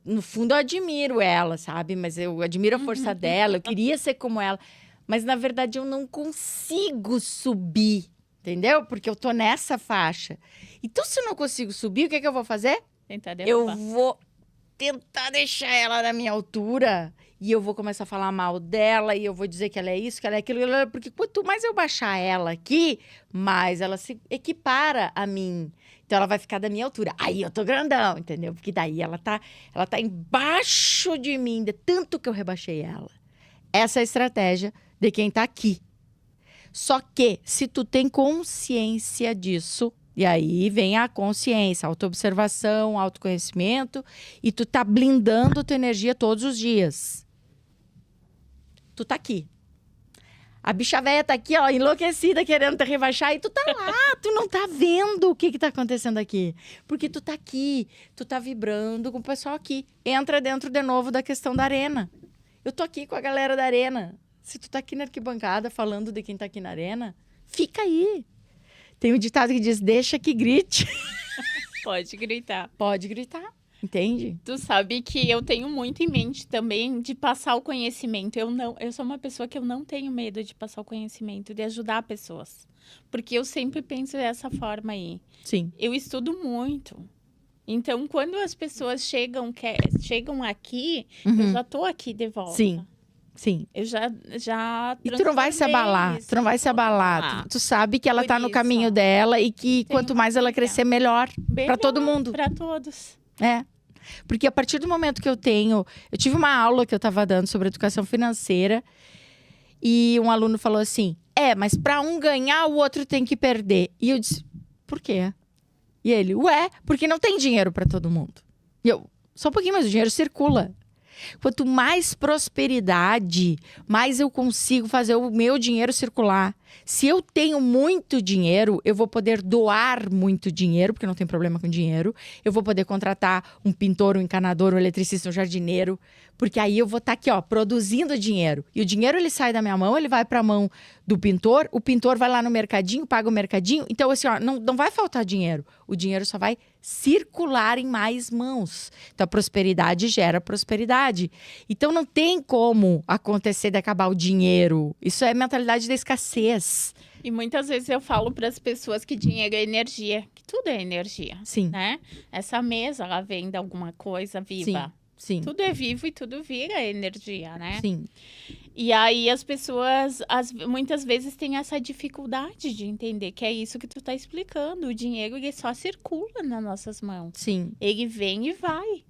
no fundo, eu admiro ela, sabe? Mas eu admiro a força dela, eu queria ser como ela. Mas, na verdade, eu não consigo subir, entendeu? Porque eu tô nessa faixa. Então, se eu não consigo subir, o que eu vou fazer? Tentar derrubar. Eu vou tentar deixar ela na minha altura e eu vou começar a falar mal dela e eu vou dizer que ela é isso, que ela é aquilo. Porque quanto mais eu baixar ela aqui, mais ela se equipara a mim. Então, ela vai ficar da minha altura. Aí eu tô grandão, entendeu? Porque daí ela tá embaixo de mim, de tanto que eu rebaixei ela. Essa é a estratégia de quem tá aqui. Só que, se tu tem consciência disso, e aí vem a consciência, autoobservação, autoconhecimento, e tu tá blindando tua energia todos os dias. Tu tá aqui. A bicha véia tá aqui, ó, enlouquecida, querendo te rebaixar, e tu tá lá, tu não tá vendo o que tá acontecendo aqui. Porque tu tá aqui, tu tá vibrando com o pessoal aqui. Entra dentro de novo da questão da arena. Eu tô aqui com a galera da arena. Se tu tá aqui na arquibancada falando de quem tá aqui na arena, fica aí. Tem um ditado que diz, deixa que grite. Pode gritar. Pode gritar. Entende? Tu sabe que eu tenho muito em mente também de passar o conhecimento. Eu sou uma pessoa que eu não tenho medo de passar o conhecimento, de ajudar pessoas. Porque eu sempre penso dessa forma aí. Sim. Eu estudo muito. Então, quando as pessoas chegam aqui, eu já tô aqui de volta. Sim. Sim. Eu já E tu não vai se abalar, isso, tu não vai se abalar. Ah, Tu sabe que ela por tá no isso. caminho dela e que Tem quanto uma mais ela filha. crescer, melhor pra todo mundo. Para todos. É. Porque a partir do momento que eu tive uma aula que eu tava dando sobre educação financeira e um aluno falou assim: mas pra um ganhar, o outro tem que perder. E eu disse: por quê? E ele: porque não tem dinheiro pra todo mundo. E eu: só um pouquinho, mas o dinheiro circula. Quanto mais prosperidade, mais eu consigo fazer o meu dinheiro circular. Se eu tenho muito dinheiro, eu vou poder doar muito dinheiro, porque não tem problema com dinheiro. Eu vou poder contratar um pintor, um encanador, um eletricista, um jardineiro, porque aí eu vou estar aqui, produzindo dinheiro. E o dinheiro, ele sai da minha mão, ele vai para a mão do pintor, o pintor vai lá no mercadinho, paga o mercadinho. Então, assim, não vai faltar dinheiro. O dinheiro só vai circular em mais mãos. Então, a prosperidade gera prosperidade. Então, não tem como acontecer de acabar o dinheiro. Isso é mentalidade da escassez. E muitas vezes eu falo para as pessoas que dinheiro é energia, que tudo é energia, Sim. né? Essa mesa, ela vem de alguma coisa viva. Sim. Tudo é vivo e tudo vira energia, né? Sim. E aí as pessoas, muitas vezes, têm essa dificuldade de entender que é isso que tu tá explicando. O dinheiro, ele só circula nas nossas mãos. Sim. Ele vem e vai.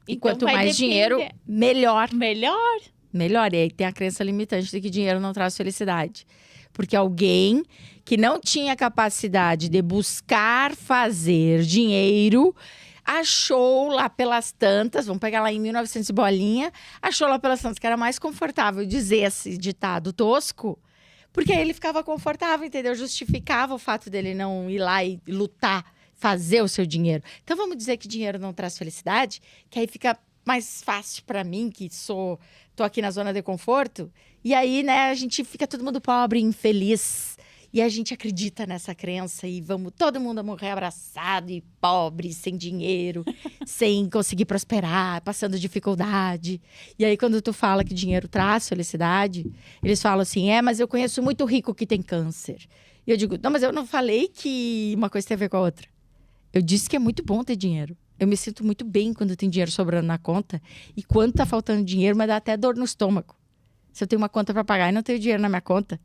E Então, quanto vai mais depender- dinheiro, melhor. Melhor. Melhor. E aí tem a crença limitante de que dinheiro não traz felicidade. Porque alguém que não tinha capacidade de buscar fazer dinheiro achou lá pelas tantas, vamos pegar lá em 1900 e bolinha, achou lá pelas tantas que era mais confortável dizer esse ditado tosco, porque aí ele ficava confortável, entendeu? Justificava o fato dele não ir lá e lutar, fazer o seu dinheiro. Então vamos dizer que dinheiro não traz felicidade, que aí fica mais fácil pra mim, que tô aqui na zona de conforto, e aí, né, a gente fica todo mundo pobre, infeliz. E a gente acredita nessa crença e vamos todo mundo morrer abraçado e pobre, sem dinheiro, sem conseguir prosperar, passando dificuldade. E aí, quando tu fala que dinheiro traz felicidade, eles falam assim, mas eu conheço muito rico que tem câncer. E eu digo, não, mas eu não falei que uma coisa tem a ver com a outra. Eu disse que é muito bom ter dinheiro. Eu me sinto muito bem quando tem dinheiro sobrando na conta. E quando tá faltando dinheiro, mas dá até dor no estômago. Se eu tenho uma conta para pagar e não tenho dinheiro na minha conta.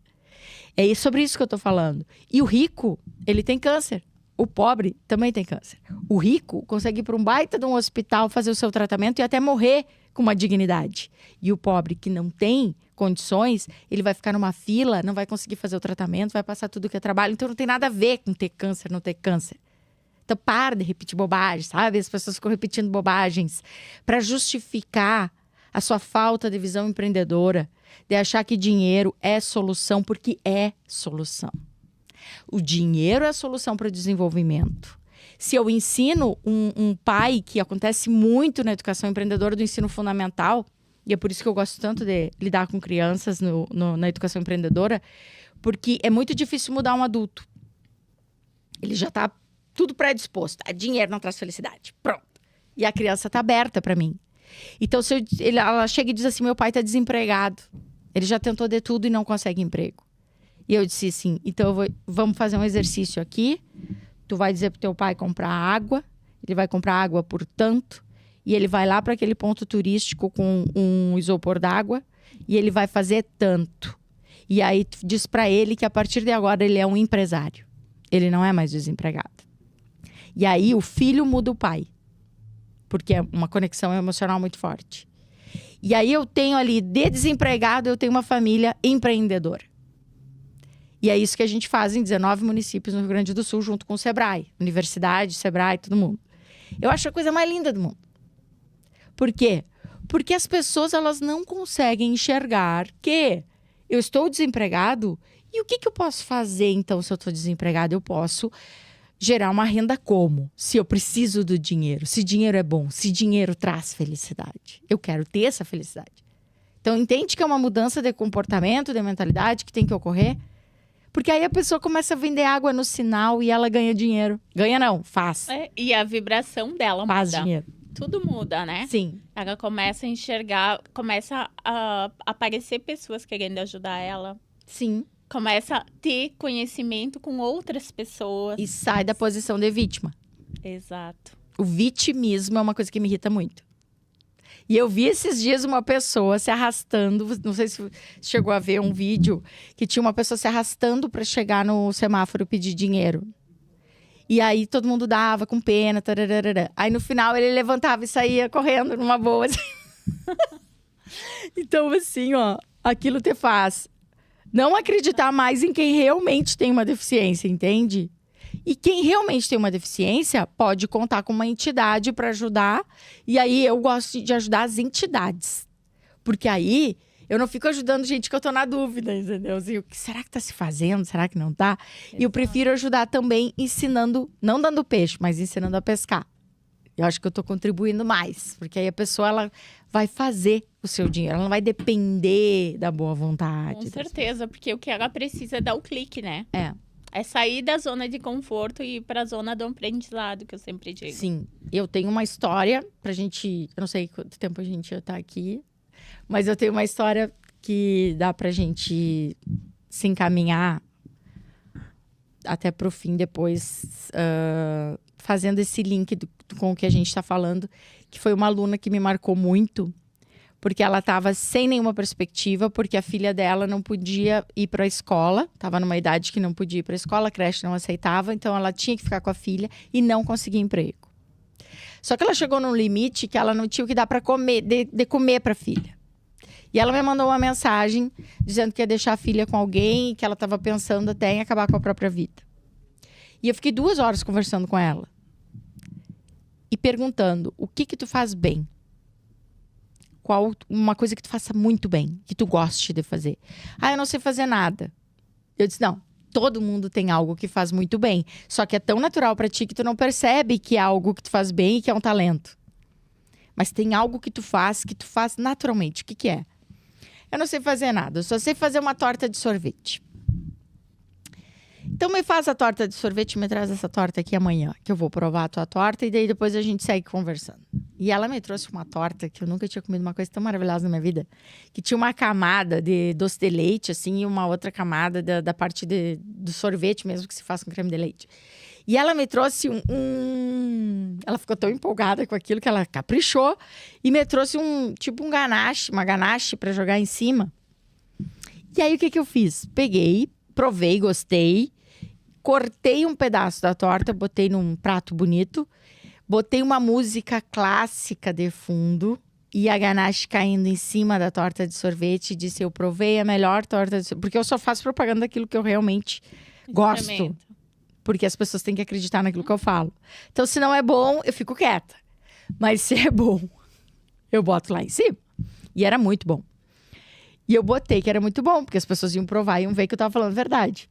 É sobre isso que eu tô falando. E o rico, ele tem câncer. O pobre também tem câncer. O rico consegue ir para um baita de um hospital fazer o seu tratamento e até morrer com uma dignidade. E o pobre que não tem condições, ele vai ficar numa fila, não vai conseguir fazer o tratamento, vai passar tudo que é trabalho. Então não tem nada a ver com ter câncer, não ter câncer. Então para de repetir bobagens, sabe? As pessoas ficam repetindo bobagens para justificar a sua falta de visão empreendedora, de achar que dinheiro é solução, porque é solução. O dinheiro é a solução para o desenvolvimento. Se eu ensino um pai, que acontece muito na educação empreendedora do ensino fundamental, e é por isso que eu gosto tanto de lidar com crianças na educação empreendedora, porque é muito difícil mudar um adulto. Ele já está tudo predisposto. Dinheiro não traz felicidade. Pronto. E a criança está aberta para mim. Então, ela chega e diz assim, meu pai está desempregado. Ele já tentou de tudo e não consegue emprego. E eu disse assim, então vamos fazer um exercício aqui. Tu vai dizer pro teu pai comprar água. Ele vai comprar água por tanto. E ele vai lá para aquele ponto turístico com um isopor d'água. E ele vai fazer tanto. E aí tu diz para ele que a partir de agora ele é um empresário. Ele não é mais desempregado. E aí o filho muda o pai. Porque é uma conexão emocional muito forte. E aí eu tenho ali, de desempregado, eu tenho uma família empreendedora. E é isso que a gente faz em 19 municípios no Rio Grande do Sul, junto com o Sebrae. Universidade, Sebrae, todo mundo. Eu acho a coisa mais linda do mundo. Por quê? Porque as pessoas, elas não conseguem enxergar que eu estou desempregado. E o que eu posso fazer, então, se eu estou desempregado? Eu posso gerar uma renda como? Se eu preciso do dinheiro, se dinheiro é bom, se dinheiro traz felicidade. Eu quero ter essa felicidade. Então, entende que é uma mudança de comportamento, de mentalidade que tem que ocorrer? Porque aí a pessoa começa a vender água no sinal e ela ganha dinheiro. Ganha não, faz. E a vibração dela Faz muda. dinheiro. Tudo muda, né? Sim. Ela começa a enxergar, começa a aparecer pessoas querendo ajudar ela. Sim. Começa a ter conhecimento com outras pessoas. E sai da posição de vítima. Exato. O vitimismo é uma coisa que me irrita muito. E eu vi esses dias uma pessoa se arrastando, não sei se chegou a ver um vídeo, que tinha uma pessoa se arrastando para chegar no semáforo pedir dinheiro. E aí todo mundo dava com pena, tararara. Aí no final ele levantava e saía correndo numa boa. Assim. Então assim, ó, aquilo te faz não acreditar mais em quem realmente tem uma deficiência, entende? E quem realmente tem uma deficiência pode contar com uma entidade para ajudar. E aí eu gosto de ajudar as entidades. Porque aí eu não fico ajudando gente que eu tô na dúvida, entendeu? Assim, o que será que tá se fazendo? Será que não tá? E eu prefiro ajudar também ensinando, não dando peixe, mas ensinando a pescar. Eu acho que eu tô contribuindo mais. Porque aí a pessoa ela vai fazer o seu dinheiro. Ela não vai depender da boa vontade. Com certeza, porque o que ela precisa é dar o clique, né? É, sair da zona de conforto e ir para a zona do aprendizado, que eu sempre digo. sim. Eu tenho uma história pra gente... Eu não sei quanto tempo a gente já tá aqui. Mas eu tenho uma história que dá pra gente se encaminhar até pro fim depois, fazendo esse link com o que a gente tá falando, que foi uma aluna que me marcou muito, porque ela estava sem nenhuma perspectiva, porque a filha dela não podia ir para a escola, estava numa idade que não podia ir para a escola, a creche não aceitava, então ela tinha que ficar com a filha e não conseguia emprego. Só que ela chegou num limite que ela não tinha o que dar para comer, de comer para a filha. E ela me mandou uma mensagem dizendo que ia deixar a filha com alguém, que ela estava pensando até em acabar com a própria vida. E eu fiquei 2 horas conversando com ela e perguntando: o que tu faz bem? Qual uma coisa que tu faça muito bem, que tu goste de fazer? Ah, eu não sei fazer nada. Eu disse: não, todo mundo tem algo que faz muito bem. Só que é tão natural pra ti que tu não percebe que é algo que tu faz bem e que é um talento. Mas tem algo que tu faz naturalmente. O que que é? Eu não sei fazer nada, eu só sei fazer uma torta de sorvete. Então me faz a torta de sorvete e me traz essa torta aqui amanhã, que eu vou provar a tua torta e daí depois a gente segue conversando. E ela me trouxe uma torta que eu nunca tinha comido uma coisa tão maravilhosa na minha vida, que tinha uma camada de doce de leite, assim, e uma outra camada da parte do sorvete mesmo, que se faz com creme de leite. E ela me trouxe Ela ficou tão empolgada com aquilo que ela caprichou e me trouxe um ganache, uma ganache para jogar em cima. E aí o que eu fiz? Peguei, provei, gostei, cortei um pedaço da torta, botei num prato bonito, botei uma música clássica de fundo e a ganache caindo em cima da torta de sorvete e disse: eu provei a melhor torta de sorvete, porque eu só faço propaganda daquilo que eu realmente gosto. Porque as pessoas têm que acreditar naquilo que eu falo. Então, se não é bom, eu fico quieta. Mas se é bom, eu boto lá em cima. E era muito bom. E eu botei que era muito bom, porque as pessoas iam provar e iam ver que eu tava falando a verdade.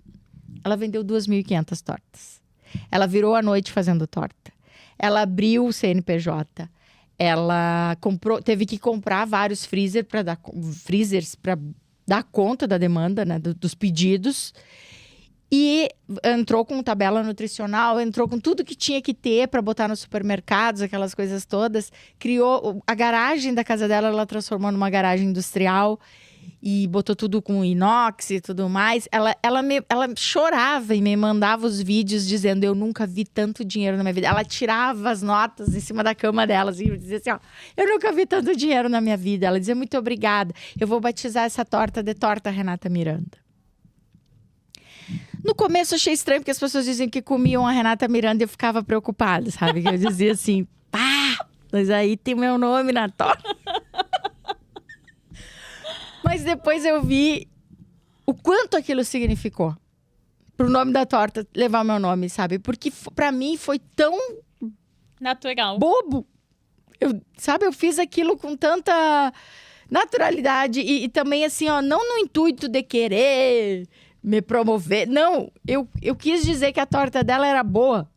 Ela vendeu 2.500 tortas. Ela virou a noite fazendo torta. Ela abriu o CNPJ. Ela teve que comprar vários freezers para dar conta da demanda, né, dos pedidos. E entrou com tabela nutricional, entrou com tudo que tinha que ter para botar nos supermercados, aquelas coisas todas. Criou a garagem da casa dela, ela transformou numa garagem industrial e botou tudo com inox e tudo mais. Ela chorava e me mandava os vídeos dizendo: eu nunca vi tanto dinheiro na minha vida. Ela tirava as notas em cima da cama dela e dizia assim: ó, eu nunca vi tanto dinheiro na minha vida. Ela dizia: muito obrigada, eu vou batizar essa torta de torta Renata Miranda. No começo eu achei estranho, porque as pessoas diziam que comiam a Renata Miranda e eu ficava preocupada, sabe? Eu dizia assim: pá, mas aí tem meu nome na torta. Mas depois eu vi o quanto aquilo significou pro nome da torta levar o meu nome, sabe? Porque pra mim foi tão natural, bobo. Eu fiz aquilo com tanta naturalidade e também assim, ó, não no intuito de querer me promover. Não, eu quis dizer que a torta dela era boa.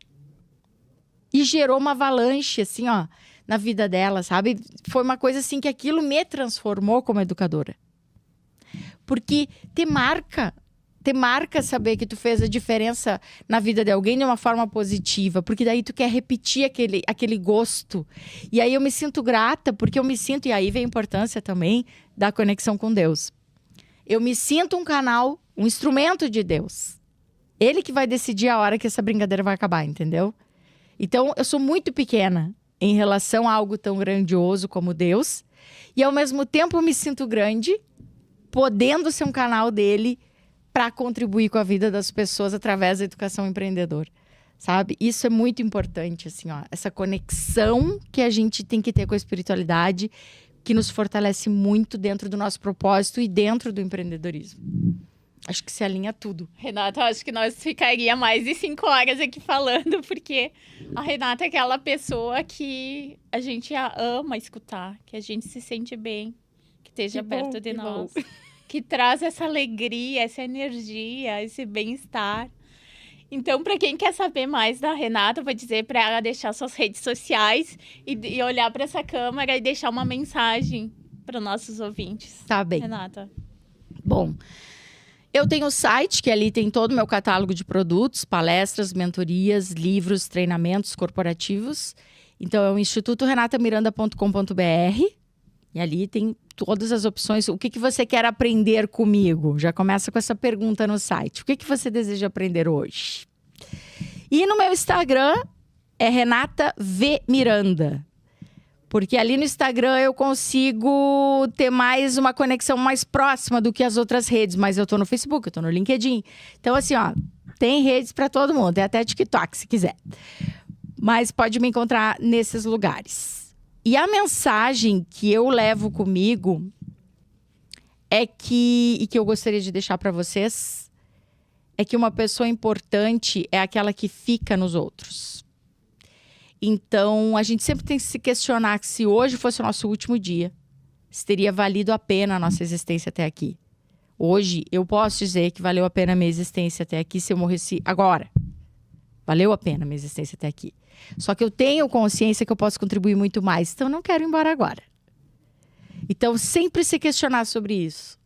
E gerou uma avalanche, assim, ó, na vida dela, sabe? Foi uma coisa assim que aquilo me transformou como educadora. Porque te marca te marca saber que tu fez a diferença na vida de alguém de uma forma positiva, porque daí tu quer repetir aquele gosto. E aí eu me sinto grata, porque eu me sinto, e aí vem a importância também da conexão com Deus. Eu me sinto um canal, um instrumento de Deus. Ele que vai decidir a hora que essa brincadeira vai acabar, entendeu? Então, eu sou muito pequena em relação a algo tão grandioso como Deus. E, ao mesmo tempo, eu me sinto grande, podendo ser um canal dele para contribuir com a vida das pessoas através da educação empreendedora, sabe? Isso é muito importante, assim, ó. Essa conexão que a gente tem que ter com a espiritualidade, que nos fortalece muito dentro do nosso propósito e dentro do empreendedorismo. Acho que se alinha tudo. Renata, eu acho que nós ficaria mais de 5 horas aqui falando, porque a Renata é aquela pessoa que a gente ama escutar, que a gente se sente bem, que esteja perto de nós, que traz essa alegria, essa energia, esse bem-estar. Então, para quem quer saber mais da Renata, eu vou dizer para ela deixar suas redes sociais e olhar para essa câmera e deixar uma mensagem para os nossos ouvintes. Tá bem. Renata. Bom, eu tenho o site, que ali tem todo o meu catálogo de produtos, palestras, mentorias, livros, treinamentos corporativos. Então, é o institutorenatamiranda.com.br. E ali tem todas as opções. O que você quer aprender comigo? Já começa com essa pergunta no site. O que você deseja aprender hoje? E no meu Instagram é Renata V. Miranda. Porque ali no Instagram eu consigo ter mais uma conexão mais próxima do que as outras redes. Mas eu tô no Facebook, eu tô no LinkedIn. Então, assim, ó, tem redes para todo mundo. Tem até TikTok, se quiser. Mas pode me encontrar nesses lugares. E a mensagem que eu levo comigo e que eu gostaria de deixar para vocês é que uma pessoa importante é aquela que fica nos outros. Então, a gente sempre tem que se questionar que se hoje fosse o nosso último dia, se teria valido a pena a nossa existência até aqui. Hoje, eu posso dizer que valeu a pena a minha existência até aqui se eu morresse agora. Valeu a pena a minha existência até aqui. Só que eu tenho consciência que eu posso contribuir muito mais. Então, eu não quero ir embora agora. Então, sempre se questionar sobre isso.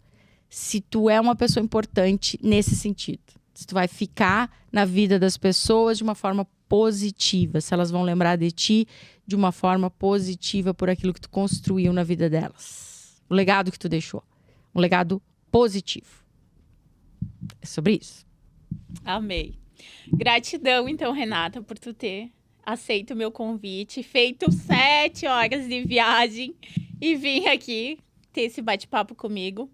Se tu é uma pessoa importante nesse sentido. Se tu vai ficar na vida das pessoas de uma forma positiva. Se elas vão lembrar de ti de uma forma positiva por aquilo que tu construiu na vida delas. O legado que tu deixou. Um legado positivo. É sobre isso. Amei. Gratidão, então, Renata, por tu ter aceito o meu convite, feito 7 horas de viagem e vir aqui ter esse bate-papo comigo.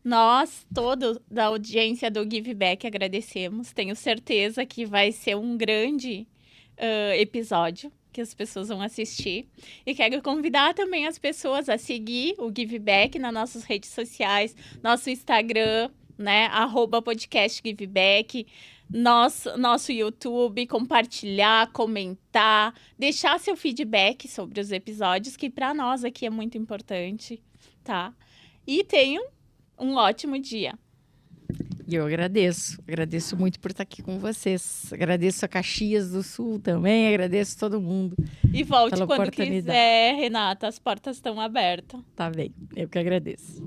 Nós, todos da audiência do Give Back, agradecemos. Tenho certeza que vai ser um grande episódio que as pessoas vão assistir. E quero convidar também as pessoas a seguir o Give Back nas nossas redes sociais, nosso Instagram, né? @podcastgiveback. Nosso YouTube, compartilhar, comentar, deixar seu feedback sobre os episódios, que para nós aqui é muito importante, tá? E tenham um ótimo dia. E eu agradeço muito por estar aqui com vocês. Agradeço a Caxias do Sul também, agradeço todo mundo. E volte quando quiser, Renata, as portas estão abertas. Tá bem, eu que agradeço.